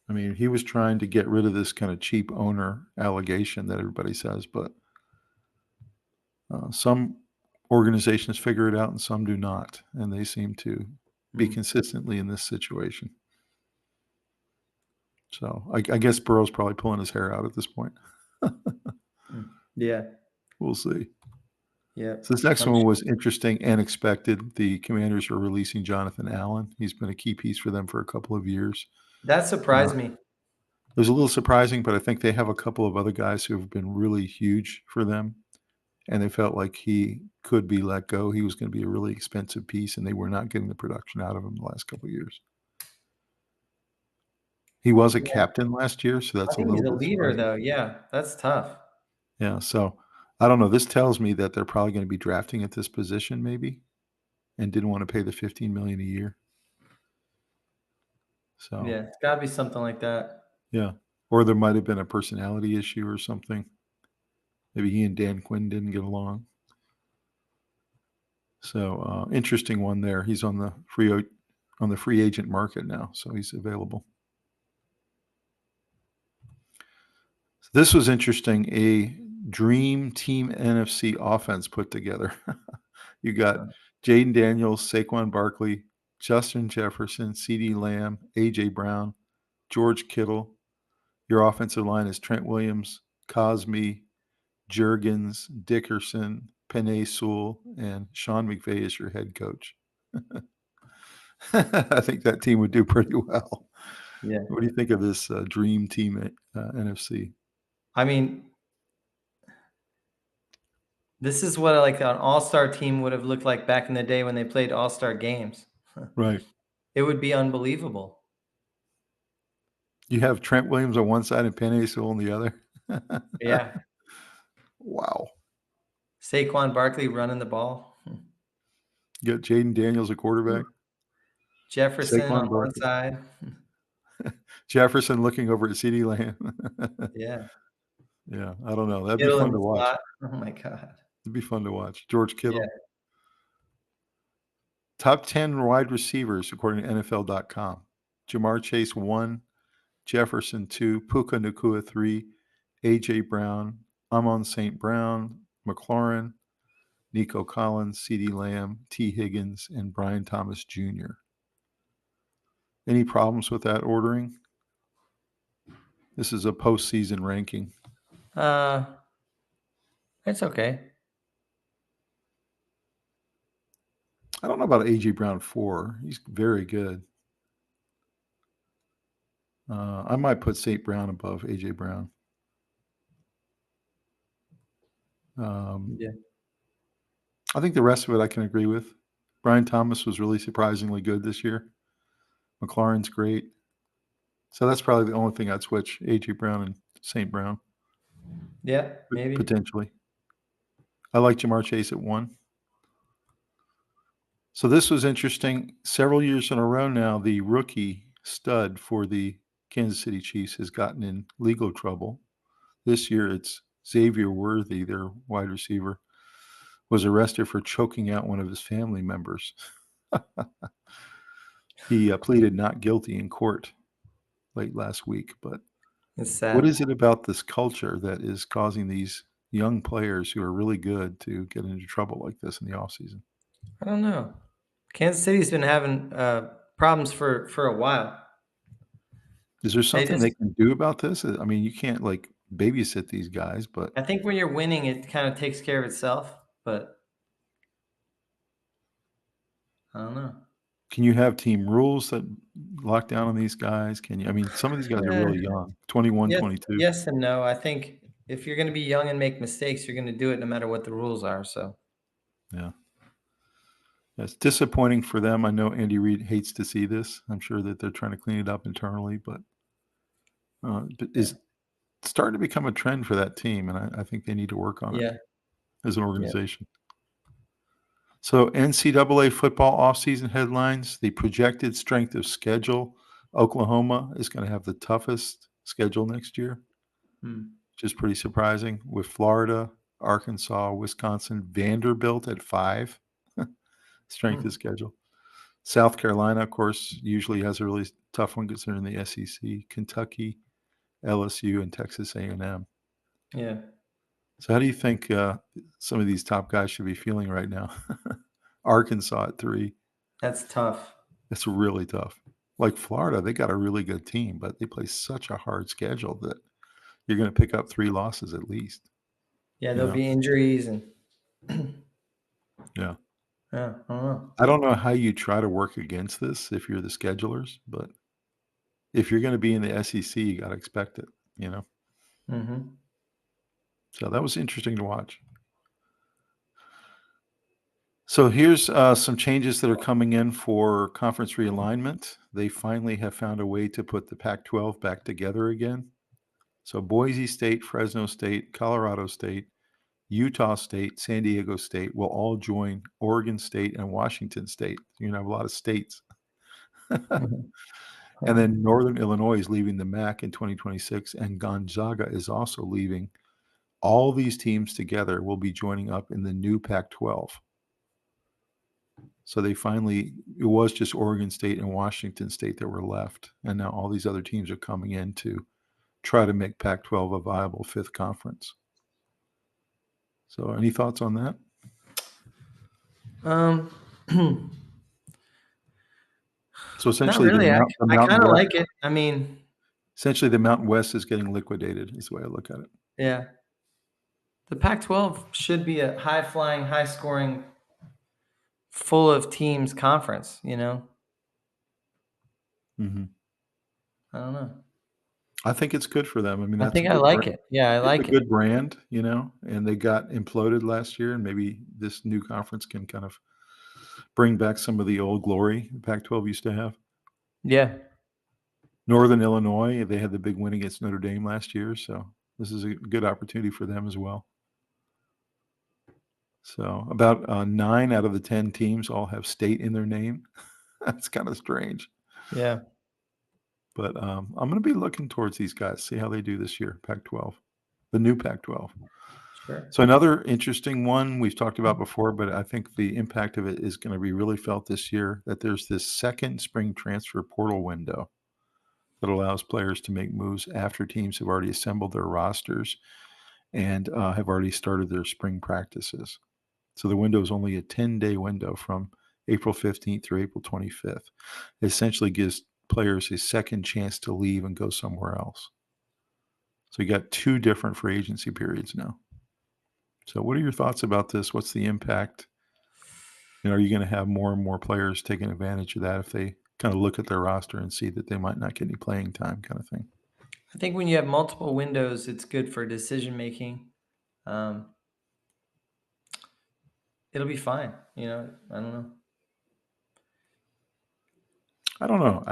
I mean, he was trying to get rid of this kind of cheap owner allegation that everybody says, but some organizations figure it out and some do not, and they seem to be Mm. consistently in this situation. So I guess Burrow's probably pulling his hair out at this point. Yeah. We'll see. Yeah. So this next I'm one sure. was interesting and expected. The Commanders are releasing Jonathan Allen. He's been a key piece for them for a couple of years. That Uh, surprised me. it was a little surprising, but I think they have a couple of other guys who have been really huge for them, and they felt like he could be let go. He was going to be a really expensive piece, and they were not getting the production out of him the last couple of years. He was a Yeah. captain last year, so I that's a think he's little a bit leader, surprising. though. Yeah. That's tough. Yeah, so I don't know. This tells me that they're probably going to be drafting at this position, maybe, and didn't want to pay the $15 million a year. So Yeah. It's got to be something like that. yeah, or there might have been a personality issue or something. Maybe he and Dan Quinn didn't get along. So interesting one there. He's on the free agent market now, so he's available. This was interesting. A dream team NFC offense put together. You got Jaden Daniels, Saquon Barkley, Justin Jefferson, CeeDee Lamb, AJ Brown, George Kittle. Your offensive line is Trent Williams, Cosme, Jurgens, Dickerson, Penei Sewell, and Sean McVay is your head coach. I think that team would do pretty well. Yeah. What do you think of this dream team at NFC? I mean, this is what like an all-star team would have looked like back in the day when they played all-star games. Right. It would be unbelievable. You have Trent Williams on one side and Penei Sewell on the other. Yeah. Wow. Saquon Barkley running the ball. You got Jaden Daniels a quarterback. Jefferson on Saquon one Barkley. side. Jefferson looking over at CeeDee Lamb. Yeah. Yeah, I don't know. That'd be Kittle in fun the to watch. slot. Oh my God. It'd be fun to watch. George Yeah. Kittle. Top 10 wide receivers according to NFL.com. Jamar Chase 1, Jefferson 2, Puka Nacua 3, A.J. Brown, Amon St. Brown, McLaurin, Nico Collins, CeeDee Lamb, T. Higgins, and Brian Thomas Jr. Any problems with that ordering? This is a postseason ranking. Uh, it's okay. I don't know about A.J. Brown 4. He's very good. I might put St. Brown above A.J. Brown. Yeah. I think the rest of it I can agree with. Brian Thomas was really surprisingly good this year. McLaurin's great. So that's probably the only thing I'd switch, A.J. Brown and St. Brown, Yeah, maybe. potentially. I like Jamar Chase at 1. So this was interesting. Several years in a row now, the rookie stud for the Kansas City Chiefs has gotten in legal trouble. This year it's Xavier Worthy, their wide receiver, was arrested for choking out one of his family members. He pleaded not guilty in court late last week. But It's what sad. is it about this culture that is causing these young players who are really good to get into trouble like this in the offseason? I don't know. Kansas City's been having problems for a while. Is there They something they just, can do about this? I mean, you can't like babysit these guys, but I think when you're winning, it kind of takes care of itself. But I don't know. can you have team rules that lock down on these guys? Can you? I mean, some of these guys are Eh, really young, 21, yes, 22. yes and no. I think if you're going to be young and make mistakes, you're going to do it no matter what the rules are. So Yeah. It's disappointing for them. I know Andy Reid hates to see this. I'm sure that they're trying to clean it up internally, but yeah, is starting to become a trend for that team, and I think they need to work on it yeah, as an yeah. organization. So NCAA football offseason headlines, the projected strength of schedule. Oklahoma is going to have the toughest schedule next year, Hmm. which is pretty surprising, with Florida, Arkansas, Wisconsin, Vanderbilt at 5. Strength Hmm. of schedule. South Carolina, of course, usually has a really tough one considering the SEC. Kentucky, LSU, and Texas A&M. Yeah, So how do you think some of these top guys should be feeling right now? Arkansas at 3. that's tough. That's really tough. Like Florida, they got a really good team, but they play such a hard schedule that you're going to pick up 3 losses at least. Yeah, You there'll know? be injuries and Yeah. yeah, I don't know. I don't know how you try to work against this if you're the schedulers, but if you're going to be in the SEC, you got to expect it. You know? Hmm. So that was interesting to watch. So here's some changes that are coming in for conference realignment. They finally have found a way to put the Pac-12 back together again. So Boise State, Fresno State, Colorado State, Utah State, San Diego State will all join Oregon State and Washington State. You're going to have a lot of states. And then Northern Illinois is leaving the MAC in 2026, and Gonzaga is also leaving. All these teams together will be joining up in the new Pac-12. So they finally, it was just Oregon State and Washington State that were left. And now all these other teams are coming in to try to make Pac-12 a viable fifth conference. So any thoughts on that? Um, So not essentially really. I Mountain kind of West, like it. I mean, essentially the Mountain West is getting liquidated is the way I look at it. yeah, the Pac-12 should be a high-flying, high-scoring, full of teams conference. You know, Mhm. I don't know. I think it's good for them. I mean, I that's a think I good like brand. it. Yeah, I It's a like it. good brand, and they got imploded last year, and maybe this new conference can kind of bring back some of the old glory the Pac-12 used to have. Yeah, Northern Illinois, they had the big win against Notre Dame last year, so this is a good opportunity for them as well. So about 9 out of the 10 teams all have state in their name. That's kind of strange. yeah, But I'm going to be looking towards these guys, see how they do this year, Pac-12, the new Pac-12. sure. So another interesting one we've talked about before, but I think the impact of it is going to be really felt this year, that there's this second spring transfer portal window that allows players to make moves after teams have already assembled their rosters and have already started their spring practices. So the window is only a 10-day window from April 15th through April 25th. It essentially gives players a second chance to leave and go somewhere else. So you got 2 different free agency periods now. So what are your thoughts about this? What's the impact? Are you going to have more and more players taking advantage of that if they kind of look at their roster and see that they might not get any playing time kind of thing? I think when you have multiple windows, it's good for decision making. Um, it'll be fine. You know, I don't know. I don't know.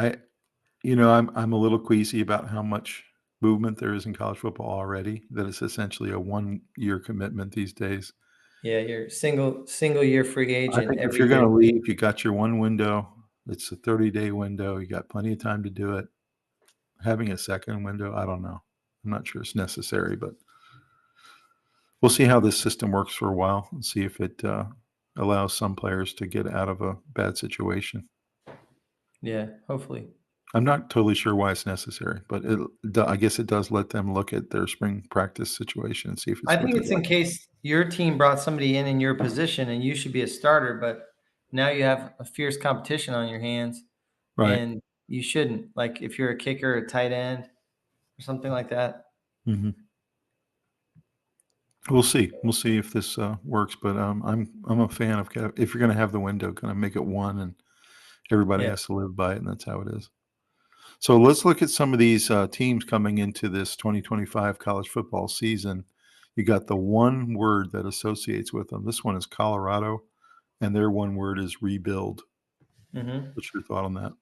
I'm a little queasy about how much movement there is in college football already, that it's essentially a 1-year commitment these days. Yeah, you're single year free I agent think if every you're year. gonna leave, you got your 1 window. It's a 30-day window. You got plenty of time to do it. Having a second window, I don't know. I'm not sure it's necessary, but we'll see how this system works for a while and see if it allows some players to get out of a bad situation. Yeah, hopefully. I'm not totally sure why it's necessary, but I guess it does let them look at their spring practice situation and see if I it's what think they it's in like. case your team brought somebody in your position and you should be a starter, but now you have a fierce competition on your hands Right. and you shouldn't. Like if you're a kicker, a tight end, or something like that. Mhm. We'll see. We'll see if this works, but I'm a fan of if you're going to have the window, kind of make it 1, and everybody Yeah. has to live by it, and that's how it is. So let's look at some of these teams coming into this 2025 college football season. You got the one word that associates with them. This one is Colorado, and their one word is rebuild. Hmm. What's your thought on that?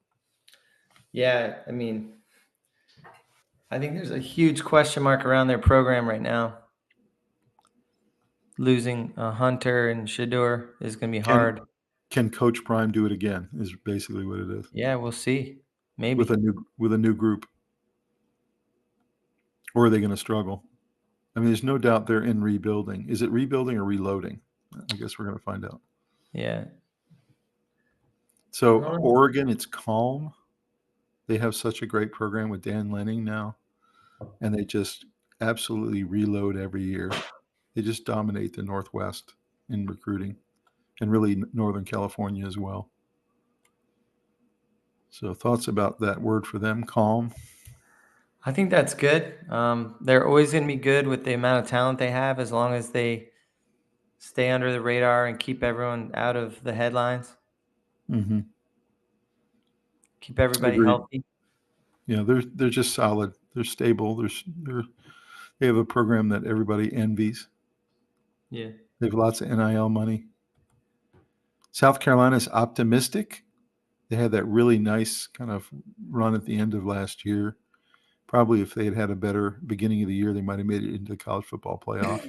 Yeah. I mean, I think there's a huge question mark around their program right now. Losing Hunter and Shador is going to be Can hard. can Coach Prime do it again? Is basically what it is, Yeah, we'll see. with Maybe. a new group, or are they going to struggle? I mean, there's no doubt they're in rebuilding. Is it rebuilding or reloading? I guess we're going to find out. Yeah. I So don't know. Oregon, it's calm. They have such a great program with Dan Lanning now, and they just absolutely reload every year. They just dominate the Northwest in recruiting, and really Northern California as well. So thoughts about that word for them, calm? I think that's good. They're always going to be good with the amount of talent they have as long as they stay under the radar and keep everyone out of the headlines, Mm-hmm. keep everybody Agreed. healthy. Yeah, they're just solid. They're stable. They have a program that everybody envies. Yeah. They have lots of NIL money. South Carolina is optimistic. They had that really nice kind of run at the end of last year. Probably if they had had a better beginning of the year, they might have made it into the college football playoff.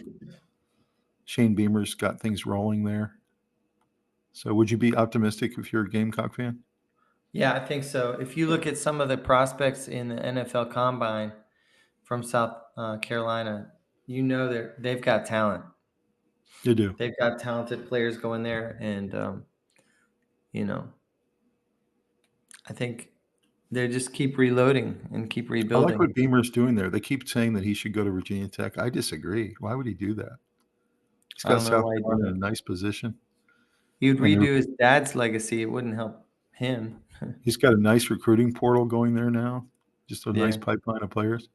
Shane Beamer's got things rolling there. So would you be optimistic if you're a Gamecock fan? Yeah, I think so. If you look at some of the prospects in the NFL Combine from South Carolina, you know they've got talent. You do. They've got talented players going there, and you know, I think they just keep reloading and keep I like rebuilding. what Beamer's doing there. They keep saying that he should go to Virginia Tech. I disagree. Why would he do that? He's I got don't know South why he did Carolina in it. a nice position, He would and redo his dad's legacy. It wouldn't help him. he's got a nice recruiting portal going there now. Just a nice Yeah. pipeline of players.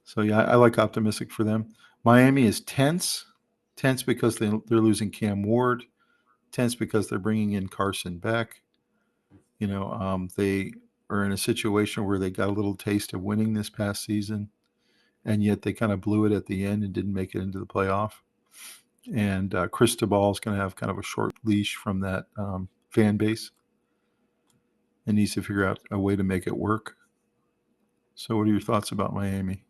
So yeah, I like optimistic for them. Miami is tense because they're losing Cam Ward, tense because they're bringing in Carson Beck. They are in a situation where they got a little taste of winning this past season, and yet they kind of blew it at the end and didn't make it into the playoff. And Cristobal is going to have kind of a short leash from that fan base and needs to figure out a way to make it work. So what are your thoughts about Miami?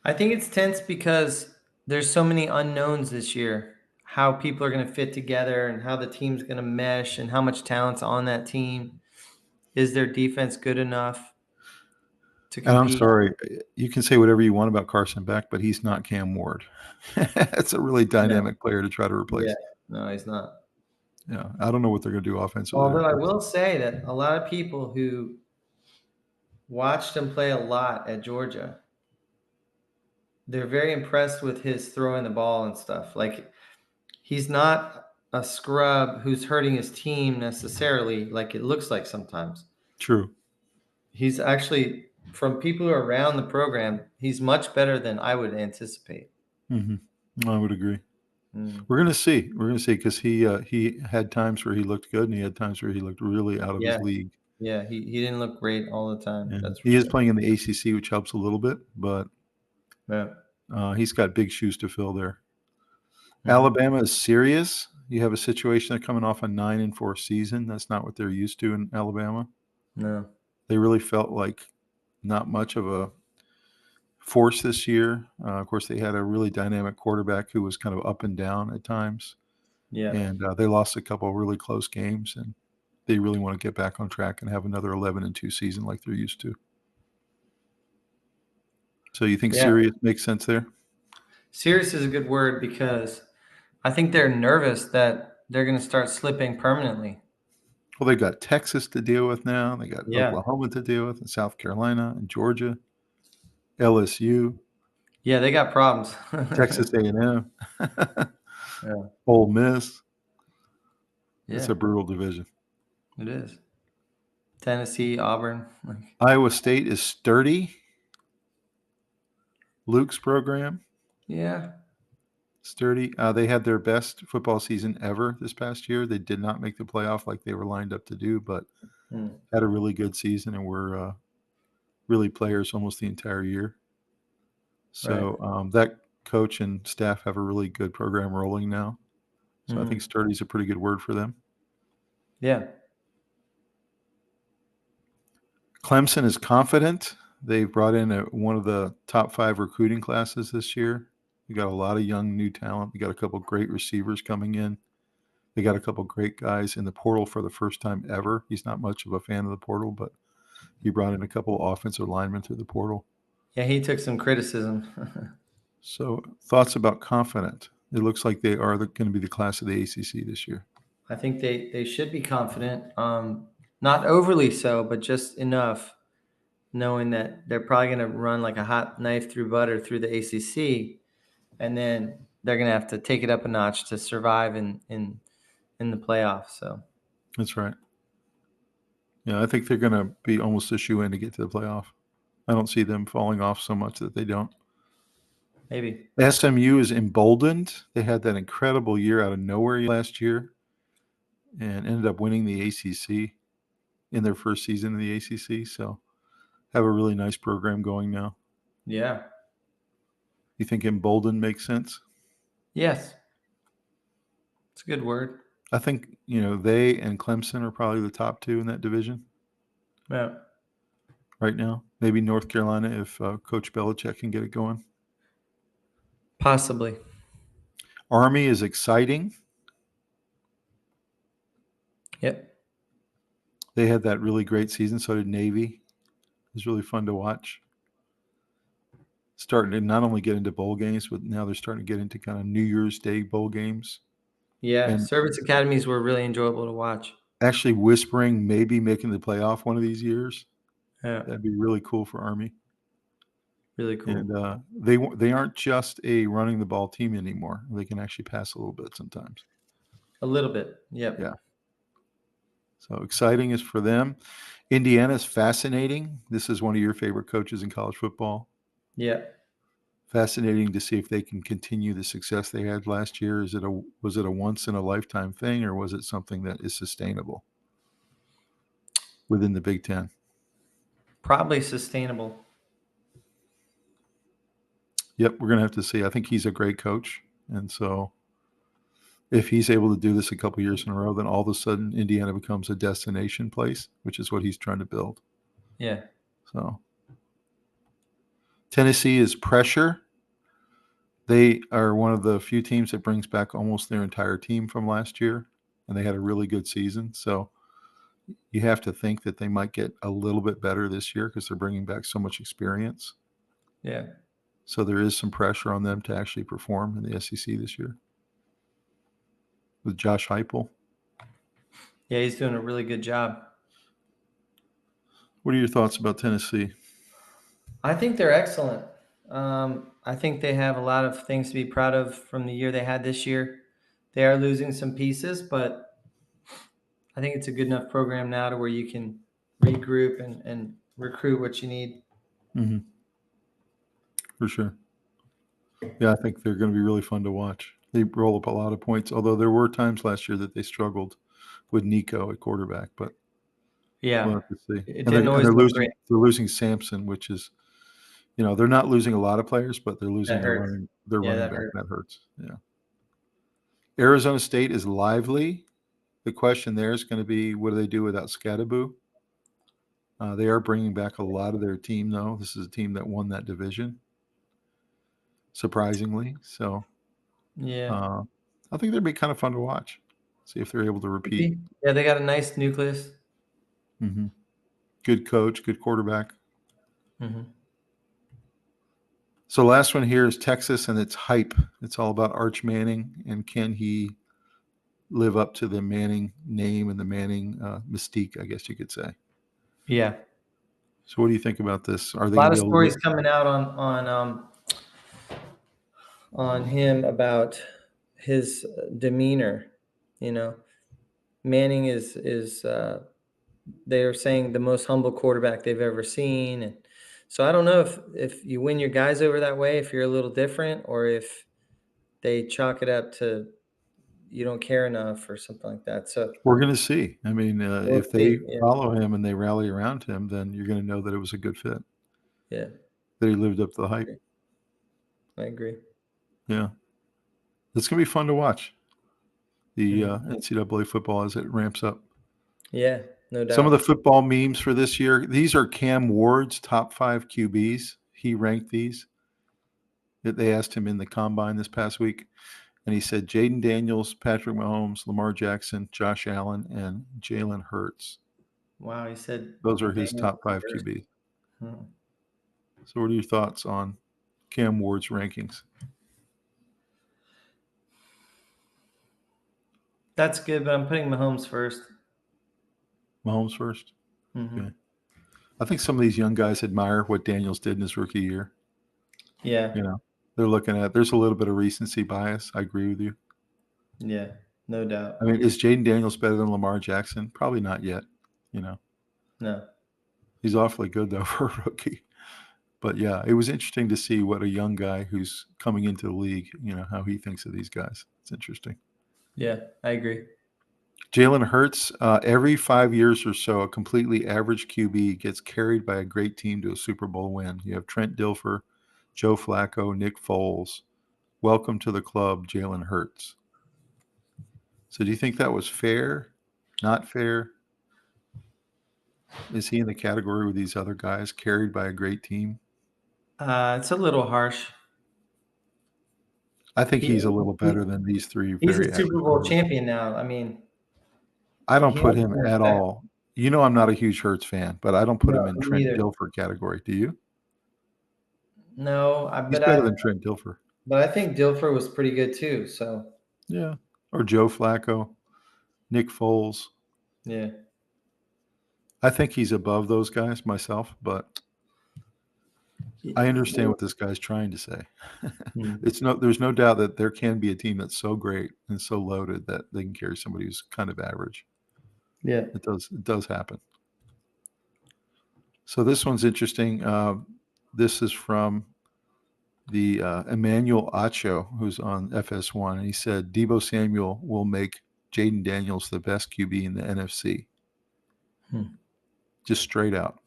I think it's tense because there's so many unknowns this year. How people are going to fit together and how the team's going to mesh and how much talent's on that team. Is their defense good enough to And I'm compete? sorry, you can say whatever you want about Carson Beck, but he's not Cam Ward. That's a really No. dynamic player to try to Yeah. replace. No, he's not. Yeah, I don't know what they're going to do offensively to Although I replace will him. say that a lot of people who watched him play a lot at Georgia, they're very impressed with his throwing the ball and stuff. Like he's not a scrub who's hurting his team necessarily, like it looks like sometimes. True. He's actually, from people who are around the program, he's much better than I would anticipate. Hmm. I would agree. Mm. We're going to see. We're going to see because he had times where he looked good and he had times where he looked really out of Yeah, his league. yeah, he didn't look great all the time. And That's for he is sure. playing in the ACC, which helps a little bit, but Yeah. he's got big shoes to fill there. Mhm. Alabama is serious. You have a situation they're coming off a 9-4 season. That's not what they're used to in Alabama. No. They really felt like not much of a force this year. Of course, they had a really dynamic quarterback who was kind of up and down at times, Yeah. and they lost a couple of really close games, and they really want to get back on track and have another 11-2 season like they're used to. So you think Yeah. serious makes sense there? Serious is a good word because I think they're nervous that they're going to start slipping permanently. Well, they got Texas to deal with now. They got Yeah. Oklahoma to deal with, and South Carolina and Georgia, LSU, Yeah, they got problems. Texas A&M, Yeah. Ole Miss. It's Yeah, a brutal division. it is. Tennessee, Auburn. Iowa State is sturdy. Luke's program, Yeah. sturdy. They had their best football season ever this past year. They did not make the playoff like they were lined up to do, but Hmm. had a really good season and were really players almost the entire year. Right. So that coach and staff have a really good program rolling now. So I think Mhm. sturdy is a pretty good word for them. Yeah. Clemson is confident. They've brought in one of the top 5 recruiting classes this year. We got a lot of young new talent. We got a couple great receivers coming in. They got a couple great guys in the portal for the first time ever. He's not much of a fan of the portal, but he brought in a couple offensive linemen through the portal. Yeah, he took some criticism. So thoughts about confident? It looks like they are going to be the class of the ACC this year. I think they should be confident. Not overly so, but just enough, knowing that they're probably going to run like a hot knife through butter through the ACC, and then they're going to have to take it up a notch to survive in the playoffs. So That's right. Yeah, I think they're going to be almost a shoe-in to get to the playoff. I don't see them falling off so much that they don't. Maybe. SMU is emboldened. They had that incredible year out of nowhere last year and ended up winning the ACC in their first season in the ACC. So have a really nice program going now. Yeah. You think emboldened makes sense? Yes. It's a good word. I think, they and Clemson are probably the top two in that division Yeah. right now. Maybe North Carolina if Coach Belichick can get it going. Possibly. Army is exciting. Yep. They had that really great season. So did Navy. It was really fun to watch. Starting to not only get into bowl games, but now they're starting to get into kind of New Year's Day bowl games. Yeah. And Service academies were really enjoyable to watch. actually whispering maybe making the playoff one of these years. Yeah. That'd be really cool for Army. Really cool. And they aren't just a running the ball team anymore. They can actually pass a little bit sometimes. A little bit. Yep. Yeah. So exciting is for them. Indiana is fascinating. This is one of your favorite coaches in college football. Yeah. Fascinating to see if they can continue the success they had last year. Was it a once in a lifetime thing, or was it something that is sustainable within the Big Ten? Probably sustainable. Yep, we're going to have to see. I think he's a great coach. And so if he's able to do this a couple years in a row, then all of a sudden Indiana becomes a destination place, which is what he's trying to build. Yeah. So Tennessee is pressure. They are one of the few teams that brings back almost their entire team from last year, and they had a really good season. So you have to think that they might get a little bit better this year because they're bringing back so much experience. Yeah. So there is some pressure on them to actually perform in the SEC this year with Josh Heupel. Yeah, he's doing a really good job. What are your thoughts about Tennessee? I think they're excellent. I think they have a lot of things to be proud of from the year they had this year. They are losing some pieces, but I think it's a good enough program now to where you can regroup and recruit what you need. Mm-hmm. For sure. Yeah, I think they're going to be really fun to watch. They roll up a lot of points, although there were times last year that they struggled with Nico at quarterback, but Yeah. we'll have to see. It And didn't always look great. they're losing Sampson, which is, they're not losing a lot of players, but they're losing That hurts. their Yeah, running that back. hurt. That hurts. Yeah. Arizona State is lively. The question there is going to be, what do they do without Scadaboo? They are bringing back a lot of their team, though. This is a team that won that division, surprisingly. So Yeah. I think they'd be kind of fun to watch. See if they're able to repeat. Yeah, they got a nice nucleus. Mm-hmm. Good coach, good quarterback. Mm-hmm. So last one here is Texas, and it's hype. It's all about Arch Manning, and can he live up to the Manning name and the Manning mystique, I guess you could say. Yeah. So what do you think about this? Are A they lot going of to be able stories to coming out on him about his demeanor. Manning is they are saying the most humble quarterback they've ever seen, and so I don't know if you win your guys over that way, if you're a little different, or if they chalk it up to you don't care enough or something like that. So We're going to see. I mean, we'll if they see. Yeah. follow him and they rally around him, then you're going to know that it was a good fit, Yeah. that he lived up to the hype. I agree. Yeah. It's going to be fun to watch, the Mhm. NCAA football as it ramps up. Yeah, no doubt. Some of the football memes for this year, these are Cam Ward's top 5 QBs. He ranked these. They asked him in the combine this past week, and he said Jaden Daniels, Patrick Mahomes, Lamar Jackson, Josh Allen, and Jalen Hurts. Wow, he said Those are his Daniels top 5 first. QBs. Hmm. So what are your thoughts on Cam Ward's rankings? That's good, but I'm putting Mahomes first. Mahomes first? Mm-hmm. Okay. I think some of these young guys admire what Daniels did in his rookie year. Yeah. They're looking at, there's a little bit of recency bias. I agree with you. Yeah, no doubt. I mean, is Jaden Daniels better than Lamar Jackson? Probably not yet, No. He's awfully good though for a rookie. But yeah, it was interesting to see what a young guy who's coming into the league, how he thinks of these guys. It's interesting. Yeah, I agree. Jalen Hurts, every 5 years or so, a completely average QB gets carried by a great team to a Super Bowl win. You have Trent Dilfer, Joe Flacco, Nick Foles. Welcome to the club, Jalen Hurts. So do you think that was fair? Not fair? Is he in the category with these other guys carried by a great team? It's a little harsh. I think He, he's a little he better than these three he's very a Super average Bowl guys. champion now. I mean, I don't he put has him some at respect. all. I'm not a huge Hurts fan, but I don't put him No, in me Trent neither. Dilfer category. Do you? No, He's better than Trent Dilfer. but I think Dilfer was pretty good too. So Yeah. Or Joe Flacco, Nick Foles. yeah, I think he's above those guys myself, but I understand what this guy's trying to say. Hmm. There's no doubt that there can be a team that's so great and so loaded that they can carry somebody who's kind of average. Yeah. It does happen. So this one's interesting. This is from the Emmanuel Acho, who's on FS1, and he said Deebo Samuel will make Jaden Daniels the best QB in the NFC. Just straight out.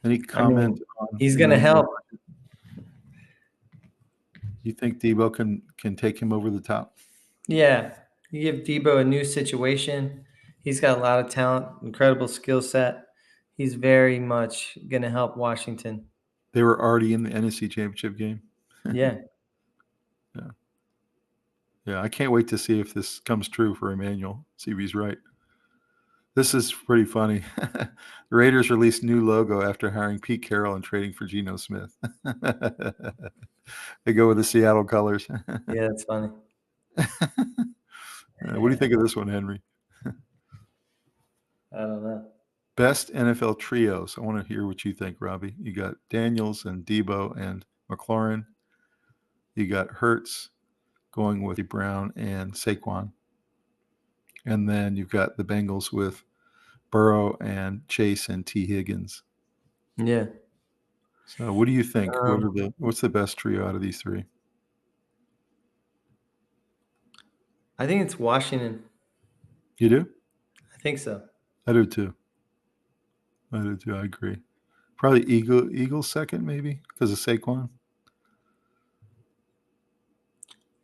Any comment on he's going to Emmanuel? help. You think Deebo can take him over the top? Yeah, you give Debo a new situation. He's got a lot of talent, incredible skill set. He's very much going to help Washington. They were already in the NFC Championship game. Yeah. Yeah, I can't wait to see if this comes true for Emmanuel. See if he's right. This is pretty funny. The Raiders released new logo after hiring Pete Carroll and trading for Geno Smith. They go with the Seattle colors. Yeah, that's funny. What do you think of this one, Henry? I don't know. Best NFL trios. I want to hear what you think, Robbie. You got Daniels and Debo and McLaurin. You got Hurts going with Brown and Saquon. And then you've got the Bengals with Burrow and Chase and T. Higgins. Yeah. So what do you think? What's the best trio out of these three? I think it's Washington. You do? I think so. I do too. I agree. Probably Eagles second, maybe, because of Saquon.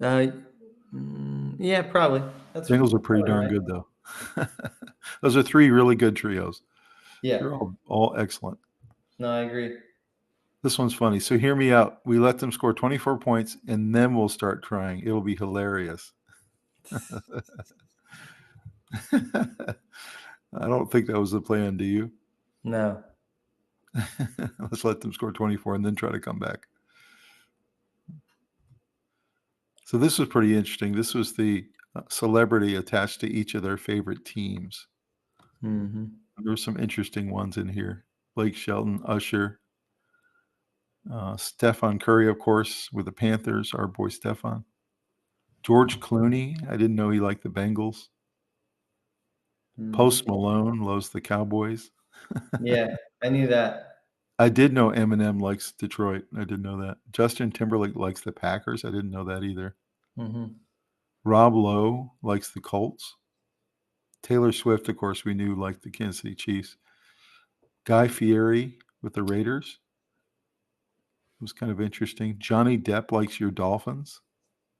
Yeah, probably. Bengals are pretty darn good, though. Those are three really good trios. Yeah. They're all excellent. No, I agree. This one's funny. So hear me out. We let them score 24 points, and then we'll start crying. It'll be hilarious. I don't think that was the plan, do you? No. Let's let them score 24 and then try to come back. So this was pretty interesting. This was the celebrity attached to each of their favorite teams. Mm-hmm. There were some interesting ones in here. Blake Shelton, Usher, Stefan Curry, of course, with the Panthers, our boy Stefan. George Clooney, I didn't know he liked the Bengals. Mm-hmm. Post Malone loves the Cowboys. Yeah, I knew that. I did know Eminem likes Detroit. I didn't know that. Justin Timberlake likes the Packers. I didn't know that either. Mm-hmm. Rob Lowe likes the Colts. Taylor Swift, of course, we knew liked the Kansas City Chiefs. Guy Fieri with the Raiders. It was kind of interesting. Johnny Depp likes your Dolphins.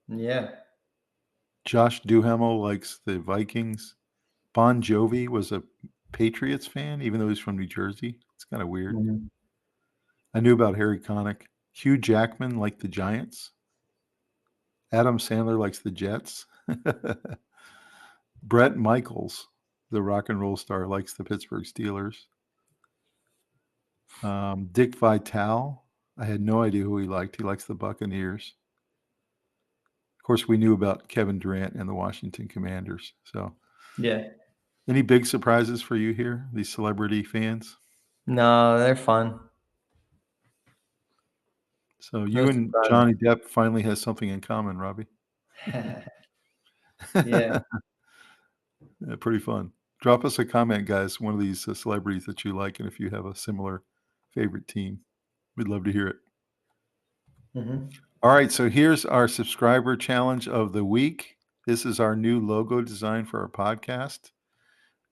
Yeah. Josh Duhamel likes the Vikings. Bon Jovi was a Patriots fan, even though he's from New Jersey. It's kind of weird. Mm-hmm. I knew about Harry Connick. Hugh Jackman liked the Giants. Adam Sandler likes the Jets. Brett Michaels, the rock and roll star, likes the Pittsburgh Steelers. Dick Vitale, I had no idea who he liked. He likes the Buccaneers. Of course, we knew about Kevin Durant and the Washington Commanders. So, Yeah. any big surprises for you here, these celebrity fans? No, they're fun. So you No and surprises. Johnny Depp finally has something in common, Robbie. Yeah. Yeah, pretty fun. Drop us a comment, guys, one of these celebrities that you like, and if you have a similar favorite team, we'd love to hear it. Mhm. All right, so here's our subscriber challenge of the week. This is our new logo design for our podcast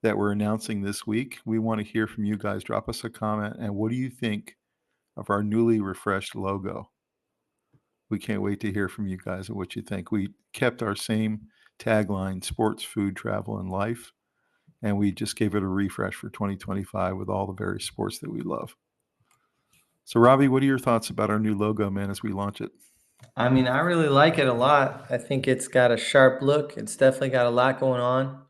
that we're announcing this week. We want to hear from you guys. Drop us a comment, and what do you think of our newly refreshed logo? We can't wait to hear from you guys and what you think. We kept our same tagline, sports, food, travel, and life, and we just gave it a refresh for 2025 with all the various sports that we love. So, Robbie, what are your thoughts about our new logo, man, as we launch it? I mean, I really like it a lot. I think it's got a sharp look. It's definitely got a lot going on.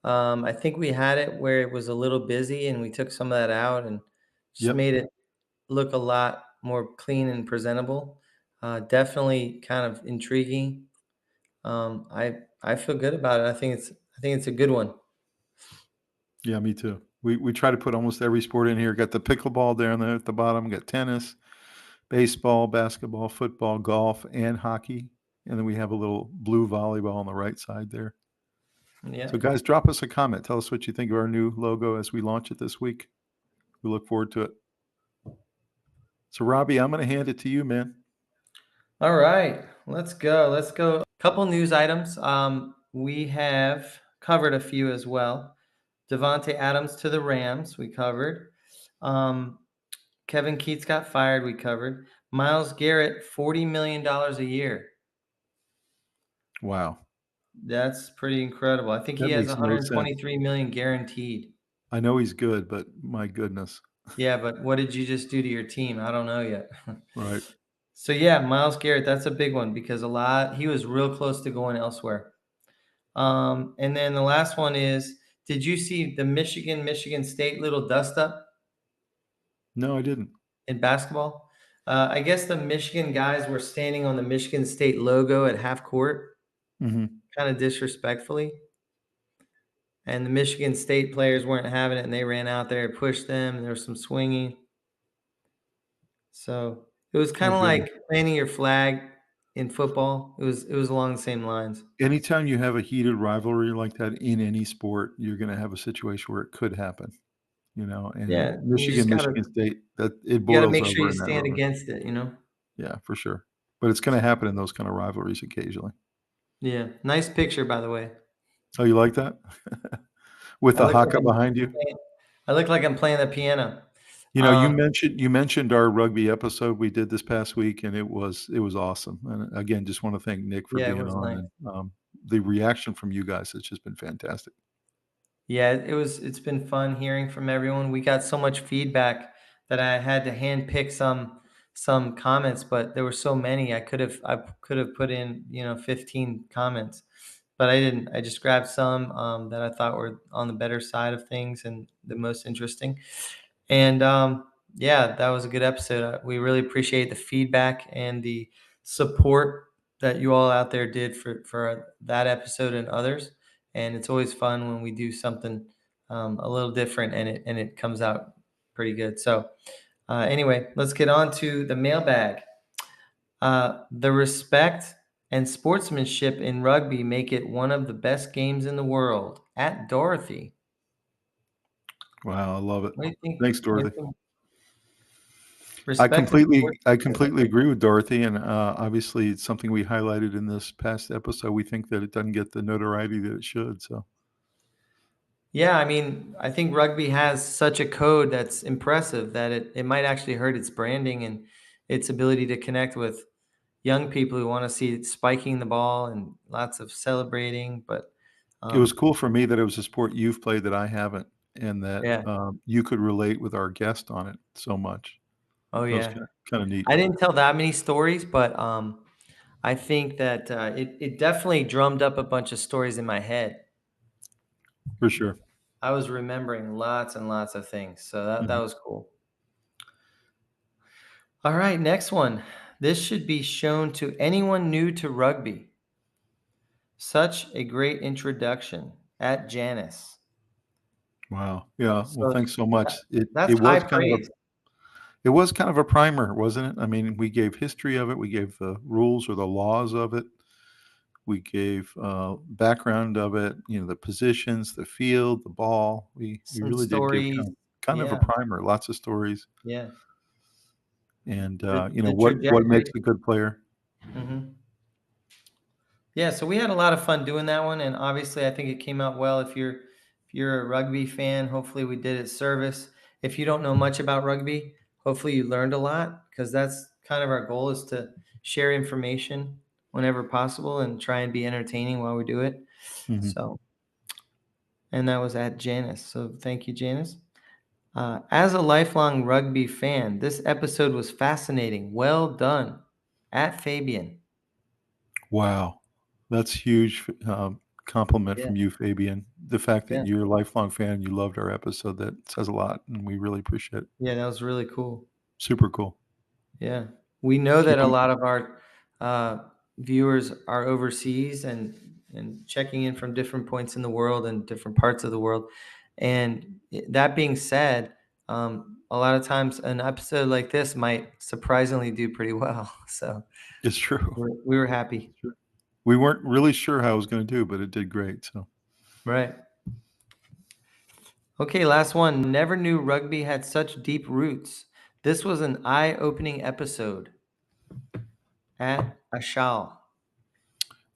I think we had it where it was a little busy, and we took some of that out and just Yep. made it look a lot more clean and presentable. Definitely kind of intriguing. I feel good about it. I think it's a good one. Yeah, me too. We try to put almost every sport in here. Got the pickleball down there at the bottom. Got tennis, baseball, basketball, football, golf, and hockey. And then we have a little blue volleyball on the right side there. Yeah. So, guys, drop us a comment. Tell us what you think of our new logo as we launch it this week. We look forward to it. So, Robbie, I'm going to hand it to you, man. All right, let's go. Let's go. Couple news items. We have covered a few as well. Devontae Adams to the Rams, we covered. Um, Kevin Keats got fired, we covered. Myles Garrett, $40 million a year. Wow. That's pretty incredible. I think he That has makes no sense. 123 million guaranteed. I know he's good, but my goodness. Yeah, but what did you just do to your team? I don't know yet. Right. So yeah, Myles Garrett, that's a big one because he was real close to going elsewhere. And then the last one is, did you see the Michigan State little dust up No, I didn't. in basketball? I guess the Michigan guys were standing on the Michigan State logo at half court, Hmm. kind of disrespectfully. And the Michigan State players weren't having it, and they ran out there, pushed them, and there was some swinging. So it was Oh, kind of goodness. like planting your flag in football. It was along the same lines. Anytime you have a heated rivalry like that in any sport, you're going to have a situation where it could happen, and Yeah, Michigan State, that it you gotta boils make sure over you in that stand river. against it, you know? Yeah, for sure. But it's going to happen in those kind of rivalries occasionally. Yeah. Nice picture, by the way. Oh, you like that? With I the look like haka I'm behind you? playing I look like I'm playing the piano. You Um, mentioned our rugby episode we did this past week, and it was awesome. And again, just want to thank Nick for yeah, it being was on, nice. and the reaction from you guys has just been fantastic. Yeah, it's been fun hearing from everyone. We got so much feedback that I had to handpick some comments, but there were so many. I could have put in, 15 comments, but I didn't. I just grabbed some that I thought were on the better side of things and the most interesting. And yeah, that was a good episode. We really appreciate the feedback and the support that you all out there did for that episode and others. And it's always fun when we do something a little different and it comes out pretty good. So anyway, let's get on to the mailbag. The respect and sportsmanship in rugby make it one of the best games in the world. At Dorothy. Wow, I love it. What do you think? Thanks, What do Dorothy. you think? I Respect and completely I sportsmanship. completely agree with Dorothy, and obviously it's something we highlighted in this past episode. We think that it doesn't get the notoriety that it should. So Yeah, I mean, I think rugby has such a code that's impressive that it might actually hurt its branding and its ability to connect with young people who want to see it spiking the ball and lots of celebrating. But it was um, cool for me that it was a sport you've played that I haven't, and that yeah, you could relate with our guest on it so much. oh That was yeah, kind of neat I didn't tell that many stories, but I think that it definitely drummed up a bunch of stories in my head. for sure. I was remembering lots and lots of things, so that Mhm. was cool. All right, next one. This should be shown to anyone new to rugby. Such a great introduction at Janice. Wow. Yeah. Well, So thanks so that, much. It that's it high was kind of a praise. it was kind of a primer, wasn't it? I mean, we gave history of it. We gave the rules or the laws of it. We gave background of it, the positions, the field, the ball. We Some really did give stories. kind of a Yeah. primer, lots of stories, Yeah. and The what trajectory. makes a good player. Mhm. Yeah, so we had a lot of fun doing that one, and obviously, I think it came out well. If you're a rugby fan, hopefully we did it service. If you don't know much about rugby, hopefully you learned a lot because that's kind of our goal is to share information whenever possible and try and be entertaining while we do it. Mhm. So, and that was at Janice. So thank you, Janice. As a lifelong rugby fan, this episode was fascinating. Well done, at Fabian. Wow, that's huge. Compliment Yeah, from you, Fabian. The fact that yeah, you're a lifelong fan, you loved our episode, that says a lot, and we really appreciate it. yeah. That was really cool. Super cool. Yeah. We know that Keep a 'em lot of our uh, viewers are overseas and checking in from different points in the world and different parts of the world. And that being said, a lot of times an episode like this might surprisingly do pretty well. So It's true. we were happy. It's true. We weren't really sure how it was gonna do, but it did great, so Right. Okay, last one. Never knew rugby had such deep roots. This was an eye-opening episode at Ashal.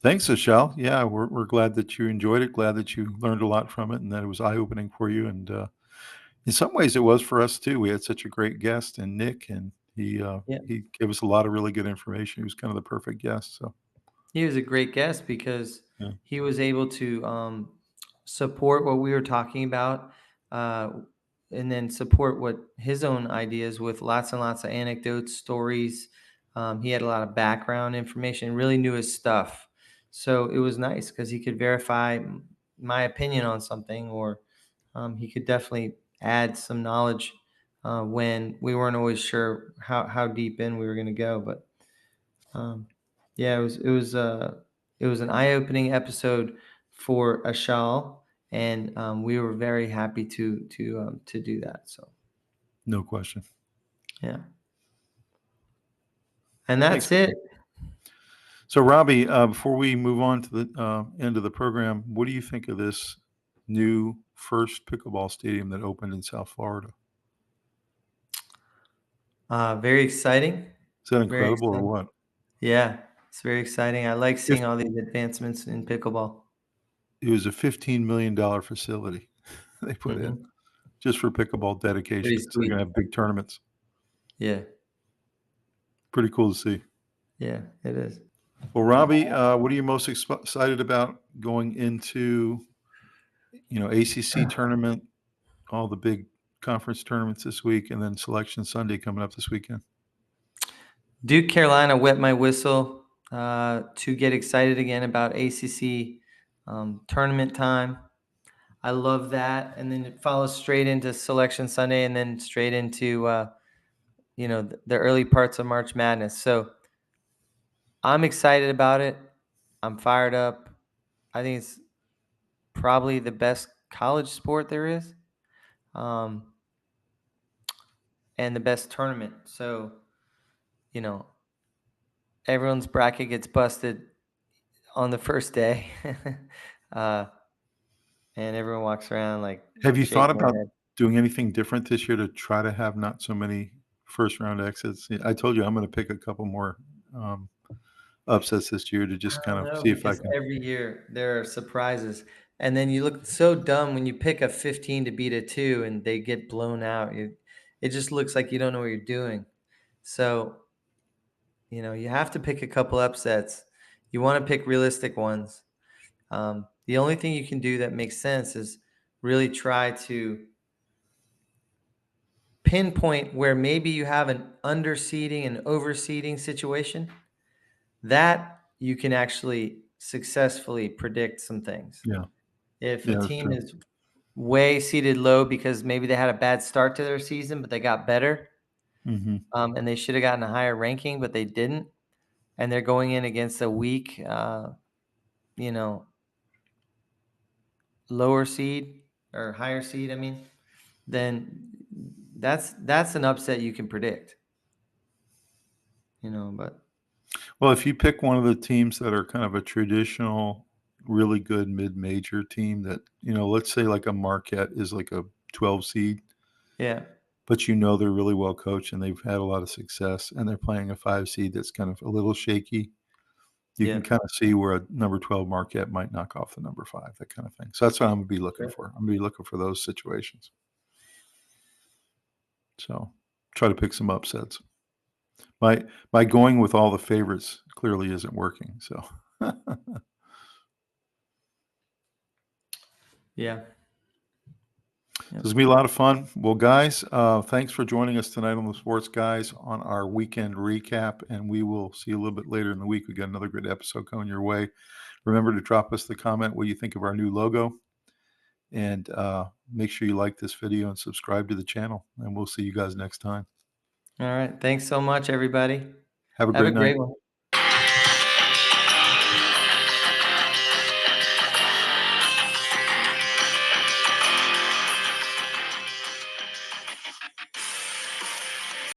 thanks, Ashal. Yeah, we're glad that you enjoyed it, glad that you learned a lot from it, and that it was eye-opening for you, and, in some ways, it was for us too. We had such a great guest in Nick, and Yeah. he gave us a lot of really good information. He was kind of the perfect guest, so, He was a great guest because yeah. he was able to support what we were talking about, uh, and then support what his own ideas with lots and lots of anecdotes, stories. He had a lot of background information, really knew his stuff. So it was nice because he could verify my opinion on something, or he could definitely add some knowledge when we weren't always sure how deep in we were going to go. But um, yeah, it was an eye-opening episode for Ashal, and we were very happy to do that. So No question. yeah, and Thanks. that's it. So, Robbie, before we move on to the end of the program, what do you think of this new first pickleball stadium that opened in South Florida? Very exciting. Is that Very incredible or exciting. what? Yeah, it's very exciting. I like If seeing all these advancements in pickleball. it was a $15 million facility they put in Hmm. just for pickleball Pretty dedication, so they're sweet. gonna have big tournaments. Yeah, Pretty cool to see. yeah, it is. Well, Robbie, what are you most excited about going into, ACC tournament, all the big conference tournaments this week, and then Selection Sunday coming up this weekend? Duke Carolina wet my whistle to get excited again about ACC tournament time. I love that, and then it follows straight into Selection Sunday, and then straight into the early parts of March Madness. So I'm excited about it. I'm fired up. I think it's probably the best college sport there is, um, and the best tournament. So you know, everyone's bracket gets busted on the first day, uh, and everyone walks around like Have you thought shaking their about head. doing anything different this year to try to have not so many first round exits? I told you I'm gonna pick a couple more, um, upsets this year to I just kind don't of know see if I because can. every year there are surprises, and then you look so dumb when you pick a 15 to beat a 2 and they get blown out. It just looks like you don't know what you're doing. So, you have to pick a couple upsets. You want to pick realistic ones. The only thing you can do that makes sense is really try to pinpoint where maybe you have an underseeding and overseeding situation that you can actually successfully predict some things. Yeah. If a Yeah, that's team true. is way seated low because maybe they had a bad start to their season, but they got better, Mhm. and they should have gotten a higher ranking, but they didn't, and they're going in against a weak, you know, lower seed or higher seed, I mean, then that's an upset you can predict, but Well, if you pick one of the teams that are kind of a traditional, really good mid-major team that, let's say like a Marquette is like a 12 seed, Yeah. but they're really well coached and they've had a lot of success and they're playing a 5 seed that's kind of a little shaky. You Yeah. can kind of see where a number 12 Marquette might knock off the number 5, that kind of thing. So that's what I'm gonna be looking Sure. for. I'm gonna be looking for those situations. So try to pick some upsets. My going with all the favorites clearly isn't working. So Yeah. it's gonna be a lot of fun. Well, guys, thanks for joining us tonight on the Sports Guys on our weekend recap, and we will see you a little bit later in the week. We got another good episode coming your way. Remember to drop us the comment what you think of our new logo, and make sure you like this video and subscribe to the channel. And we'll see you guys next time. All right. Thanks so much, everybody. Have a Have a great night. great one.